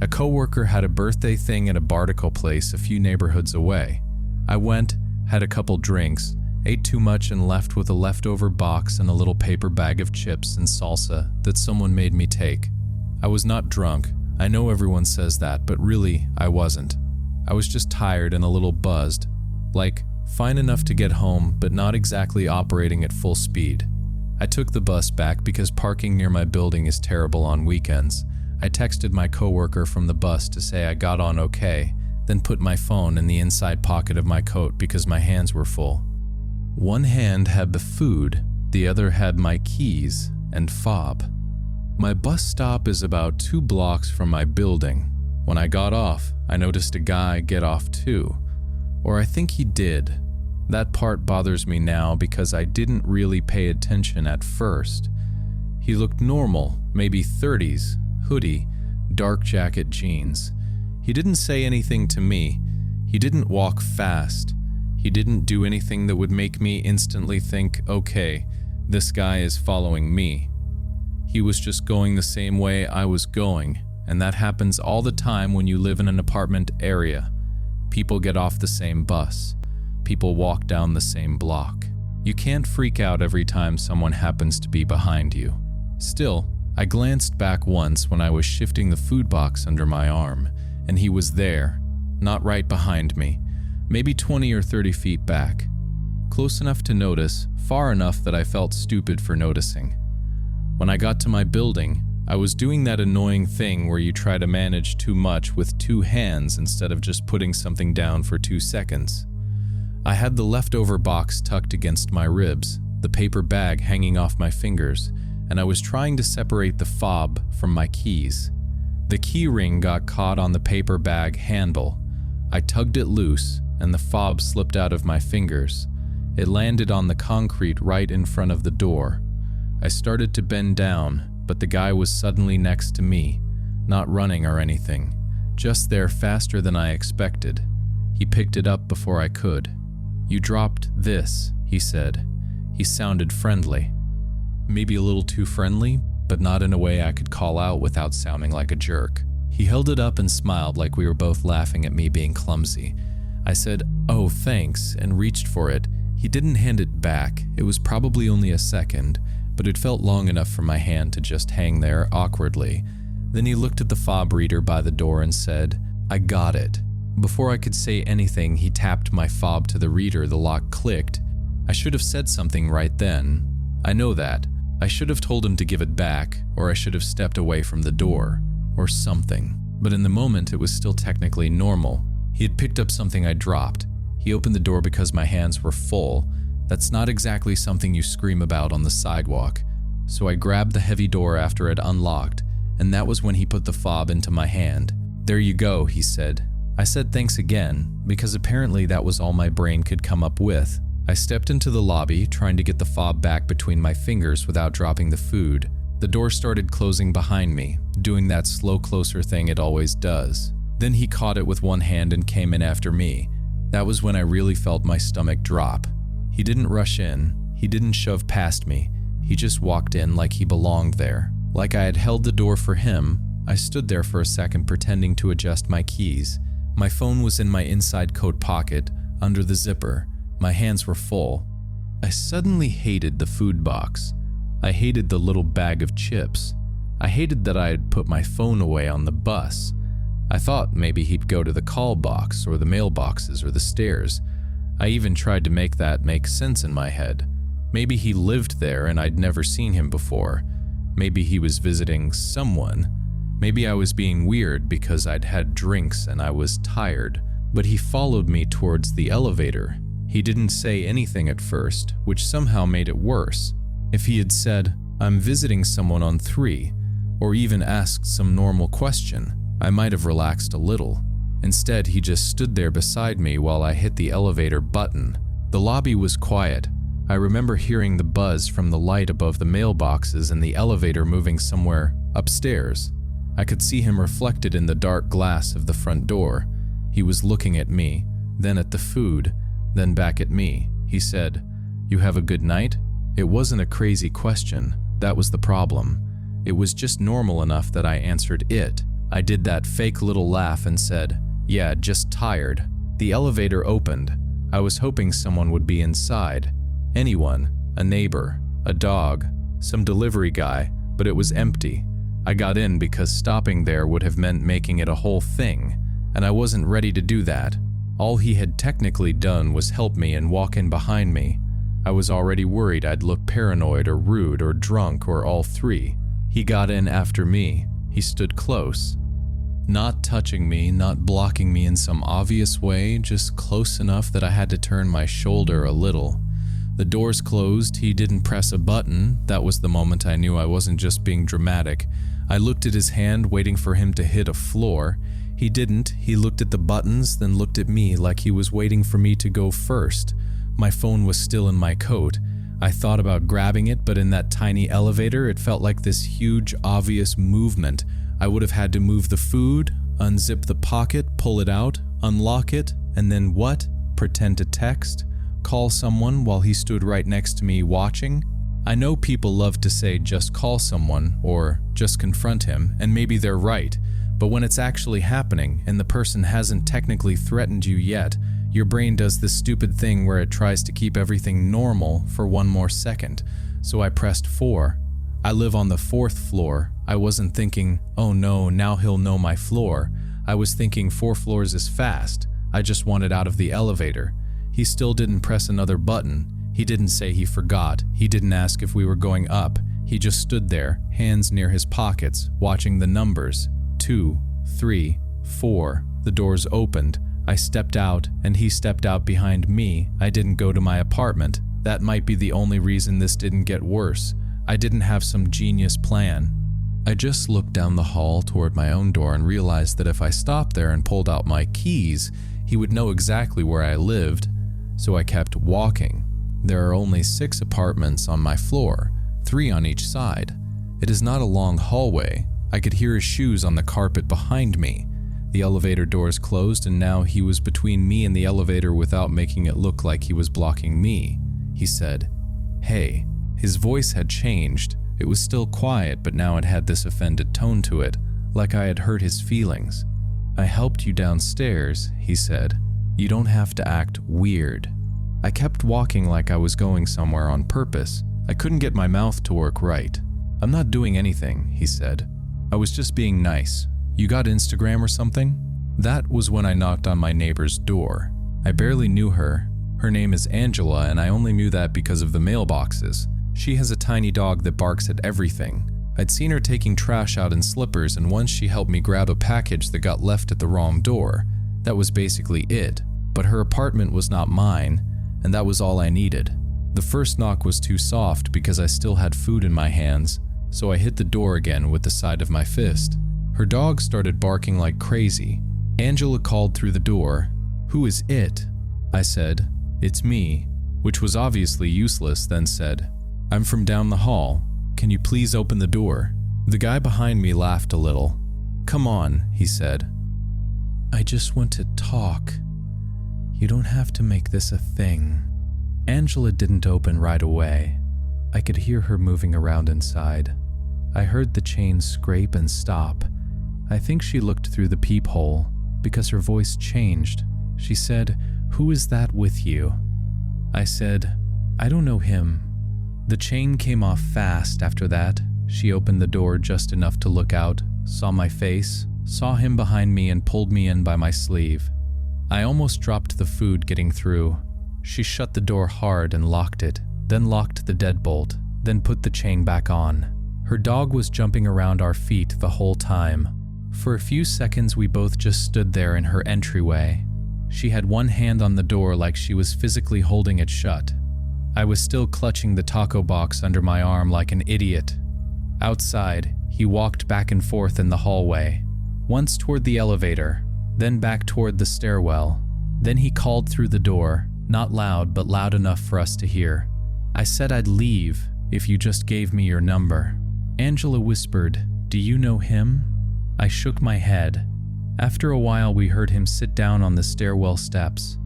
Speaker 1: A coworker had a birthday thing at a Barticle place a few neighborhoods away. I went, had a couple drinks, ate too much and left with a leftover box and a little paper bag of chips and salsa that someone made me take. I was not drunk. I know everyone says that, but really, I wasn't. I was just tired and a little buzzed. Like, fine enough to get home, but not exactly operating at full speed. I took the bus back because parking near my building is terrible on weekends. I texted my coworker from the bus to say I got on okay, then put my phone in the inside pocket of my coat because my hands were full. One hand had the food, the other had my keys and fob. My bus stop is about 2 blocks from my building. When I got off, I noticed a guy get off too. Or I think he did. That part bothers me now because I didn't really pay attention at first. He looked normal, maybe 30s, hoodie, dark jacket, jeans. He didn't say anything to me. He didn't walk fast. He didn't do anything that would make me instantly think, okay, this guy is following me. He was just going the same way I was going, and that happens all the time when you live in an apartment area. People get off the same bus. People walk down the same block. You can't freak out every time someone happens to be behind you. Still, I glanced back once when I was shifting the food box under my arm, and he was there, not right behind me, maybe 20 or 30 feet back. Close enough to notice, far enough that I felt stupid for noticing. When I got to my building, I was doing that annoying thing where you try to manage too much with 2 hands instead of just putting something down for 2 seconds. I had the leftover box tucked against my ribs, the paper bag hanging off my fingers, and I was trying to separate the fob from my keys. The key ring got caught on the paper bag handle. I tugged it loose, and the fob slipped out of my fingers. It landed on the concrete right in front of the door. I started to bend down, but the guy was suddenly next to me, not running or anything, just there faster than I expected. He picked it up before I could. "You dropped this," he said. He sounded friendly. Maybe a little too friendly, but not in a way I could call out without sounding like a jerk. He held it up and smiled like we were both laughing at me being clumsy. I said, "Oh, thanks," and reached for it. He didn't hand it back. It was probably only a second, but it felt long enough for my hand to just hang there awkwardly. Then he looked at the fob reader by the door and said, "I got it." Before I could say anything, he tapped my fob to the reader. The lock clicked. I should have said something right then. I know that. I should have told him to give it back, or I should have stepped away from the door, or something. But in the moment, it was still technically normal. He had picked up something I dropped. He opened the door because my hands were full. That's not exactly something you scream about on the sidewalk. So I grabbed the heavy door after it unlocked, and that was when he put the fob into my hand. "There you go," he said. I said thanks again, because apparently that was all my brain could come up with. I stepped into the lobby, trying to get the fob back between my fingers without dropping the food. The door started closing behind me, doing that slow closer thing it always does. Then he caught it with one hand and came in after me. That was when I really felt my stomach drop. He didn't rush in. He didn't shove past me. He just walked in like he belonged there. Like I had held the door for him, I stood there for a second pretending to adjust my keys. My phone was in my inside coat pocket, under the zipper. My hands were full. I suddenly hated the food box. I hated the little bag of chips. I hated that I had put my phone away on the bus. I thought maybe he'd go to the call box or the mailboxes or the stairs. I even tried to make that make sense in my head. Maybe he lived there and I'd never seen him before. Maybe he was visiting someone. Maybe I was being weird because I'd had drinks and I was tired. But he followed me towards the elevator. He didn't say anything at first, which somehow made it worse. If he had said, "I'm visiting someone on 3, or even asked some normal question, I might have relaxed a little. Instead, he just stood there beside me while I hit the elevator button. The lobby was quiet. I remember hearing the buzz from the light above the mailboxes and the elevator moving somewhere upstairs. I could see him reflected in the dark glass of the front door. He was looking at me, then at the food, then back at me. He said, "You have a good night?" It wasn't a crazy question. That was the problem. It was just normal enough that I answered it. I did that fake little laugh and said, "Yeah, just tired." The elevator opened. I was hoping someone would be inside. Anyone, a neighbor, a dog, some delivery guy, but it was empty. I got in because stopping there would have meant making it a whole thing, and I wasn't ready to do that. All he had technically done was help me and walk in behind me. I was already worried I'd look paranoid or rude or drunk or all 3. He got in after me. He stood close. Not touching me, not blocking me in some obvious way, just close enough that I had to turn my shoulder a little. The doors closed. He didn't press a button. That was the moment I knew I wasn't just being dramatic. I looked at his hand, waiting for him to hit a floor. He He didn't. He looked at the buttons, then looked at me like he was waiting for me to go first. My phone was still in my coat. I thought about grabbing it, but in that tiny elevator, it felt like this huge, obvious movement. I would have had to move the food, unzip the pocket, pull it out, unlock it, and then what? Pretend to text? Call someone while he stood right next to me watching? I know people love to say just call someone or just confront him, and maybe they're right, but when it's actually happening and the person hasn't technically threatened you yet, your brain does this stupid thing where it tries to keep everything normal for one more second. So I pressed 4. I live on the 4th floor. I wasn't thinking, oh no, now he'll know my floor. I was thinking 4 floors is fast. I just wanted out of the elevator. He still didn't press another button. He didn't say he forgot. He didn't ask if we were going up. He just stood there, hands near his pockets, watching the numbers. 2, 3, 4. The doors opened. I stepped out, and he stepped out behind me. I didn't go to my apartment. That might be the only reason this didn't get worse. I didn't have some genius plan. I just looked down the hall toward my own door and realized that if I stopped there and pulled out my keys, he would know exactly where I lived. So I kept walking. There are only 6 apartments on my floor, 3 on each side. It is not a long hallway. I could hear his shoes on the carpet behind me. The elevator doors closed, and now he was between me and the elevator without making it look like he was blocking me. He said, "Hey." His voice had changed. It was still quiet, but now it had this offended tone to it, like I had hurt his feelings. "I helped you downstairs," he said. "You don't have to act weird." I kept walking like I was going somewhere on purpose. I couldn't get my mouth to work right. "I'm not doing anything," he said. "I was just being nice. You got Instagram or something?" That was when I knocked on my neighbor's door. I barely knew her. Her name is Angela, and I only knew that because of the mailboxes. She has a tiny dog that barks at everything. I'd seen her taking trash out in slippers, and once she helped me grab a package that got left at the wrong door. That was basically it. But her apartment was not mine, and that was all I needed. The first knock was too soft because I still had food in my hands, so I hit the door again with the side of my fist. Her dog started barking like crazy. Angela called through the door. "Who is it?" I said, "It's me," which was obviously useless, then said, "I'm from down the hall. Can you please open the door?" The guy behind me laughed a little. "Come on," he said. "I just want to talk. You don't have to make this a thing." Angela didn't open right away. I could hear her moving around inside. I heard the chain scrape and stop. I think she looked through the peephole because her voice changed. She said, "Who is that with you?" I said, "I don't know him." The chain came off fast after that. She opened the door just enough to look out, saw my face, saw him behind me, and pulled me in by my sleeve. I almost dropped the food getting through. She shut the door hard and locked it, then locked the deadbolt, then put the chain back on. Her dog was jumping around our feet the whole time. For a few seconds, we both just stood there in her entryway. She had one hand on the door like she was physically holding it shut. I was still clutching the taco box under my arm like an idiot. Outside, he walked back and forth in the hallway, once toward the elevator, then back toward the stairwell. Then he called through the door, not loud but loud enough for us to hear. I said I'd leave if you just gave me your number. Angela whispered, "Do you know him?" I shook my head. After a while, we heard him sit down on the stairwell steps.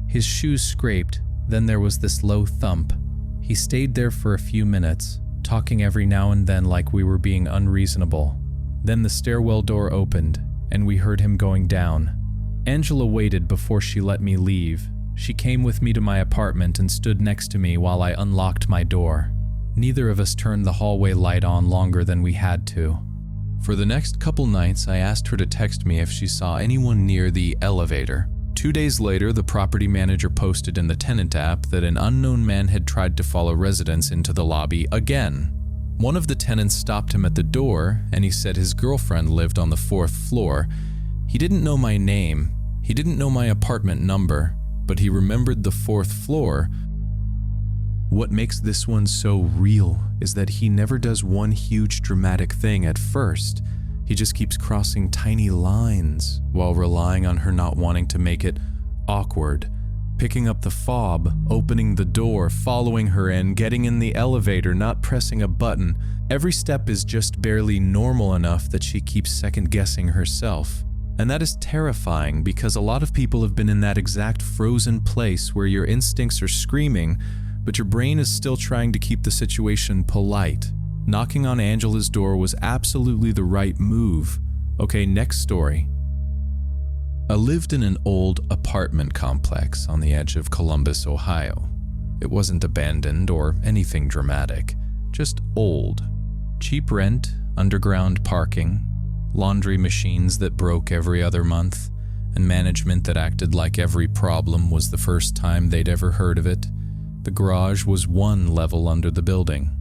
Speaker 1: His shoes scraped, then there was this low thump. He stayed there for a few minutes, talking every now and then like we were being unreasonable. Then the stairwell door opened, and we heard him going down. Angela waited before she let me leave. She came with me to my apartment and stood next to me while I unlocked my door. Neither of us turned the hallway light on longer than we had to. For the next couple nights, I asked her to text me if she saw anyone near the elevator. 2 days later, the property manager posted in the tenant app that an unknown man had tried to follow residents into the lobby again. One of the tenants stopped him at the door, and he said his girlfriend lived on the 4th floor. He didn't know my name, he didn't know my apartment number, but he remembered the 4th floor. What makes this one so real is that he never does one huge dramatic thing at first. He just keeps crossing tiny lines while relying on her not wanting to make it awkward. Picking up the fob, opening the door, following her in, getting in the elevator, not pressing a button. Every step is just barely normal enough that she keeps second-guessing herself. And that is terrifying because a lot of people have been in that exact frozen place where your instincts are screaming, but your brain is still trying to keep the situation polite. Knocking on Angela's door was absolutely the right move. Okay, next story. I lived in an old apartment complex on the edge of Columbus, Ohio. It wasn't abandoned or anything dramatic, just old. Cheap rent, underground parking, laundry machines that broke every other month, and management that acted like every problem was the first time they'd ever heard of it. The garage was one level under the building.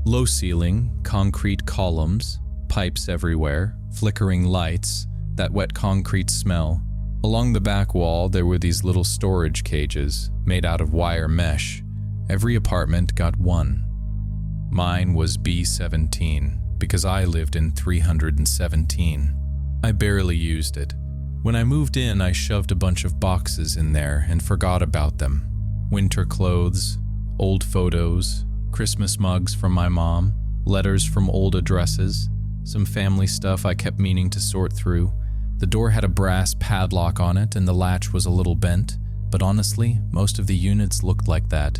Speaker 1: Low ceiling, concrete columns, pipes everywhere, flickering lights, that wet concrete smell. Along the back wall, there were these little storage cages made out of wire mesh. Every apartment got one. Mine was B17 because I lived in 317. I barely used it. When I moved in, I shoved a bunch of boxes in there and forgot about them. Winter clothes, old photos, Christmas mugs from my mom, letters from old addresses, some family stuff I kept meaning to sort through. The door had a brass padlock on it and the latch was a little bent, but honestly, most of the units looked like that.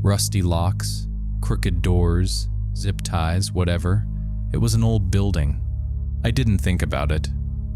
Speaker 1: Rusty locks, crooked doors, zip ties, whatever. It was an old building. I didn't think about it.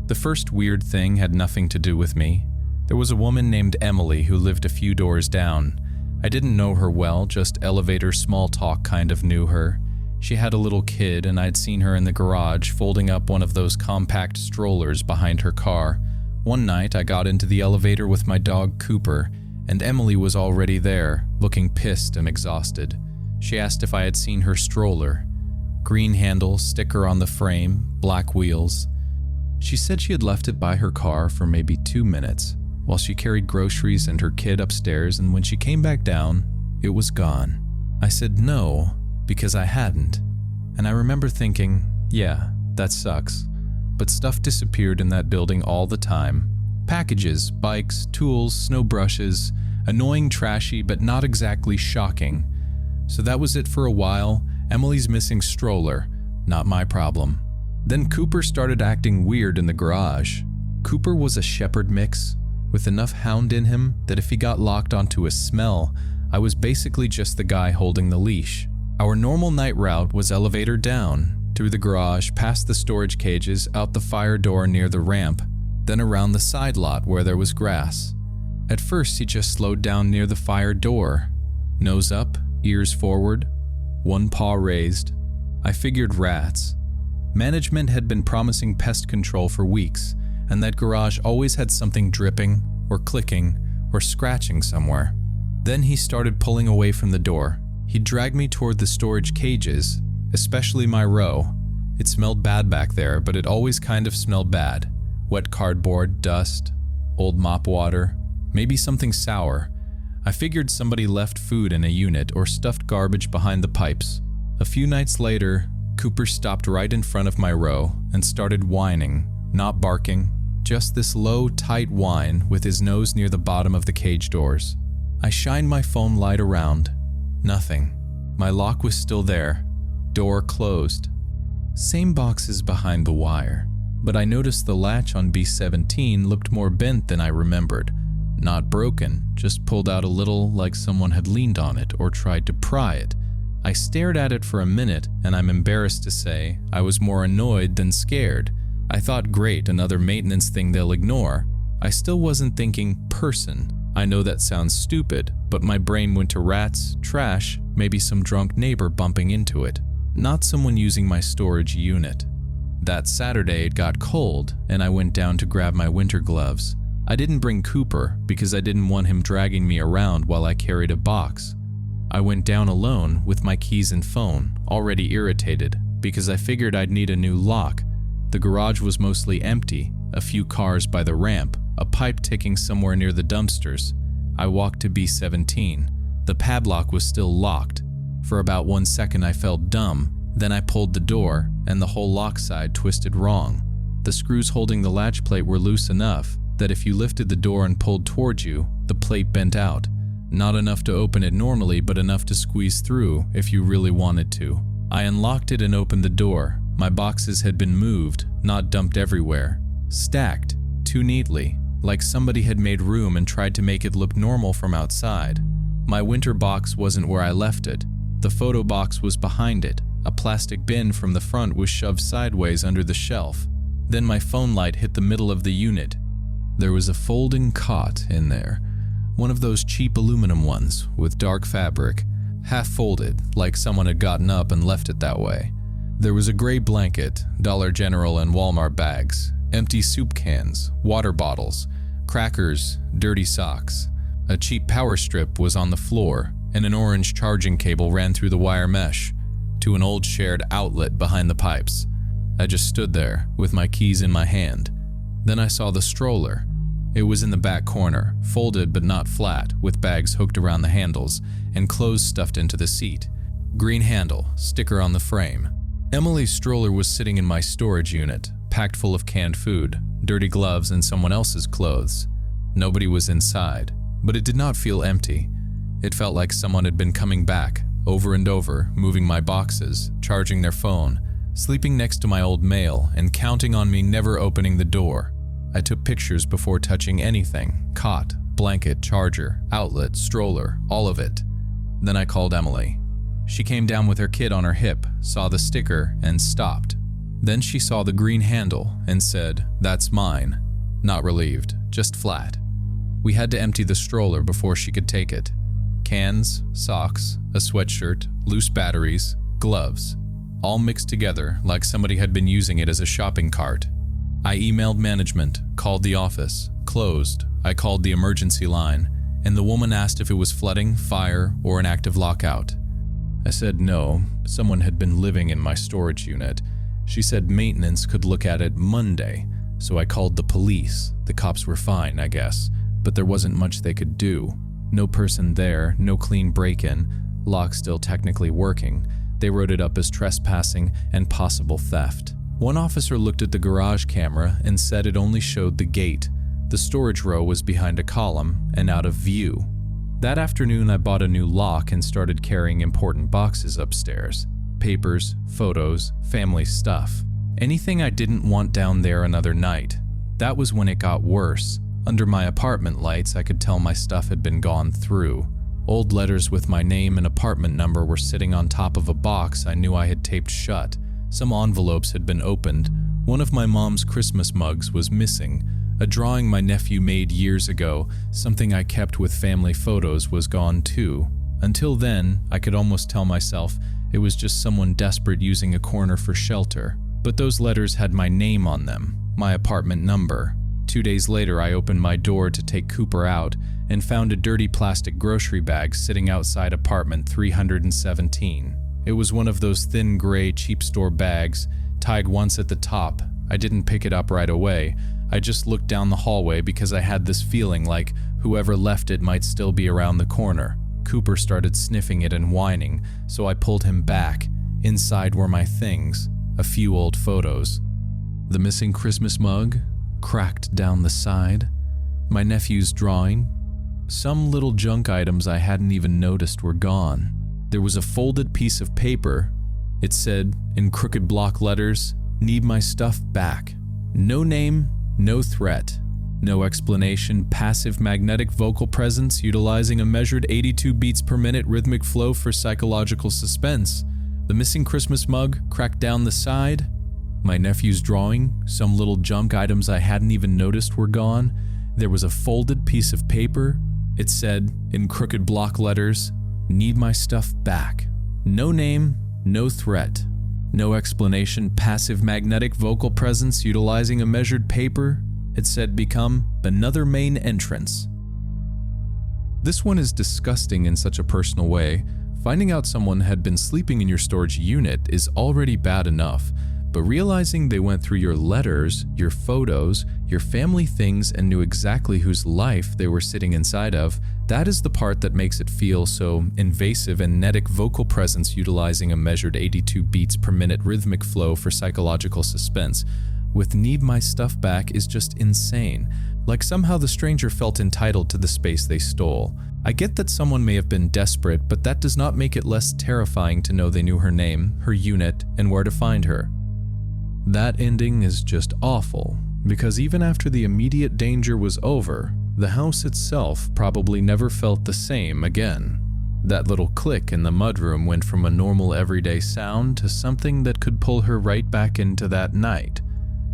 Speaker 1: The first weird thing had nothing to do with me. There was a woman named Emily who lived a few doors down. I didn't know her well, just elevator small talk kind of knew her. She had a little kid and I'd seen her in the garage folding up one of those compact strollers behind her car. One night I got into the elevator with my dog Cooper, and Emily was already there, looking pissed and exhausted. She asked if I had seen her stroller. Green handle, sticker on the frame, black wheels. She said she had left it by her car for maybe 2 minutes while she carried groceries and her kid upstairs, and when she came back down, it was gone. I said no, because I hadn't. And I remember thinking, yeah, that sucks. But stuff disappeared in that building all the time. Packages, bikes, tools, snow brushes, annoying, trashy, but not exactly shocking. So that was it for a while. Emily's missing stroller, not my problem. Then Cooper started acting weird in the garage. Cooper was a shepherd mix, with enough hound in him that if he got locked onto a smell, I was basically just the guy holding the leash. Our normal night route was elevator down, through the garage, past the storage cages, out the fire door near the ramp, then around the side lot where there was grass. At first, he just slowed down near the fire door. Nose up, ears forward, one paw raised. I figured rats. Management had been promising pest control for weeks, and that garage always had something dripping, or clicking, or scratching somewhere. Then he started pulling away from the door. He dragged me toward the storage cages, especially my row. It smelled bad back there, but it always kind of smelled bad. Wet cardboard, dust, old mop water, maybe something sour. I figured somebody left food in a unit or stuffed garbage behind the pipes. A few nights later, Cooper stopped right in front of my row and started whining, not barking, just this low, tight whine with his nose near the bottom of the cage doors. I shined my phone light around. Nothing. My lock was still there. Door closed. Same boxes behind the wire, but I noticed the latch on B17 looked more bent than I remembered. Not broken, just pulled out a little like someone had leaned on it or tried to pry it. I stared at it for a minute, and I'm embarrassed to say I was more annoyed than scared. I thought, great, another maintenance thing they'll ignore. I still wasn't thinking person. I know that sounds stupid, but my brain went to rats, trash, maybe some drunk neighbor bumping into it, not someone using my storage unit. That Saturday it got cold, and I went down to grab my winter gloves. I didn't bring Cooper because I didn't want him dragging me around while I carried a box. I went down alone with my keys and phone, already irritated, because I figured I'd need a new lock. The garage was mostly empty, a few cars by the ramp, a pipe ticking somewhere near the dumpsters. I walked to B17. The padlock was still locked. For about 1 second I felt dumb, Then I pulled the door, and the whole lock side twisted wrong. The screws holding the latch plate were loose enough that if you lifted the door and pulled towards you, the plate bent out. Not enough to open it normally, but enough to squeeze through if you really wanted to. I unlocked it and opened the door. My boxes had been moved, not dumped everywhere. Stacked, too neatly, like somebody had made room and tried to make it look normal from outside. My winter box wasn't where I left it. The photo box was behind it. A plastic bin from the front was shoved sideways under the shelf. Then my phone light hit the middle of the unit. There was a folding cot in there, one of those cheap aluminum ones with dark fabric, half folded like someone had gotten up and left it that way. There was a gray blanket, Dollar General and Walmart bags, empty soup cans, water bottles, crackers, dirty socks. A cheap power strip was on the floor, and an orange charging cable ran through the wire mesh to an old shared outlet behind the pipes. I just stood there with my keys in my hand. Then I saw the stroller. It was in the back corner, folded but not flat, with bags hooked around the handles and clothes stuffed into the seat. Green handle, sticker on the frame. Emily's stroller was sitting in my storage unit, packed full of canned food, dirty gloves, and someone else's clothes. Nobody was inside, but it did not feel empty. It felt like someone had been coming back, over and over, moving my boxes, charging their phone, sleeping next to my old mail, and counting on me never opening the door. I took pictures before touching anything: cot, blanket, charger, outlet, stroller, all of it. Then I called Emily. She came down with her kid on her hip, saw the sticker, and stopped. Then she saw the green handle and said, "That's mine." Not relieved, just flat. We had to empty the stroller before she could take it. Cans, socks, a sweatshirt, loose batteries, gloves, all mixed together like somebody had been using it as a shopping cart. I emailed management, called the office, closed. I called the emergency line, and the woman asked if it was flooding, fire, or an active lockout. I said no, someone had been living in my storage unit. She said maintenance could look at it Monday, so I called the police. The cops were fine, I guess, but there wasn't much they could do. No person there, no clean break-in, lock still technically working. They wrote it up as trespassing and possible theft. One officer looked at the garage camera and said it only showed the gate. The storage row was behind a column and out of view. That afternoon, I bought a new lock and started carrying important boxes upstairs. Papers, photos, family stuff. Anything I didn't want down there another night. That was when it got worse. Under my apartment lights, I could tell my stuff had been gone through. Old letters with my name and apartment number were sitting on top of a box I knew I had taped shut. Some envelopes had been opened. One of my mom's Christmas mugs was missing. A drawing my nephew made years ago, something I kept with family photos, was gone too. Until then, I could almost tell myself it was just someone desperate using a corner for shelter. But those letters had my name on them, my apartment number. 2 days later, I opened my door to take Cooper out and found a dirty plastic grocery bag sitting outside apartment 317. It was one of those thin gray cheap store bags, tied once at the top. I didn't pick it up right away. I just looked down the hallway because I had this feeling like whoever left it might still be around the corner. Cooper started sniffing it and whining, so I pulled him back. Inside were my things, a few old photos. The missing Christmas mug, cracked down the side, my nephew's drawing. Some little junk items I hadn't even noticed were gone. There was a folded piece of paper. It said, in crooked block letters, "Need my stuff back." No name, no threat, no explanation. Passive magnetic vocal presence utilizing a measured 82 beats per minute rhythmic flow for psychological suspense. The missing Christmas mug, cracked down the side. My nephew's drawing, some little junk items I hadn't even noticed were gone. There was a folded piece of paper. It said, in crooked block letters, "Need my stuff back." No name, no threat, no explanation. Passive magnetic vocal presence utilizing a measured paper. It said, become another main entrance. This one is disgusting in such a personal way. Finding out someone had been sleeping in your storage unit is already bad enough, But realizing they went through your letters, your photos, your family things, and knew exactly whose life they were sitting inside of, that is the part that makes it feel so invasive and netic. Vocal presence utilizing a measured 82 beats per minute rhythmic flow for psychological suspense with "need my stuff back" is just insane. Like somehow the stranger felt entitled to the space they stole. I get that someone may have been desperate, but that does not make it less terrifying to know they knew her name, her unit, and where to find her. That ending is just awful, because even after the immediate danger was over, the house itself probably never felt the same again. That little click in the mudroom went from a normal everyday sound to something that could pull her right back into that night.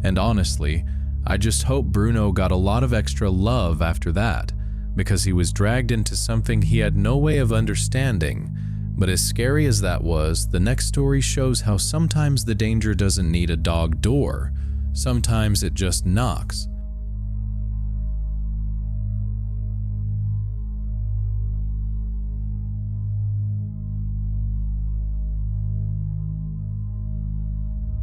Speaker 1: And honestly, I just hope Bruno got a lot of extra love after that, because he was dragged into something he had no way of understanding. But as scary as that was, the next story shows how sometimes the danger doesn't need a dog door. Sometimes it just knocks.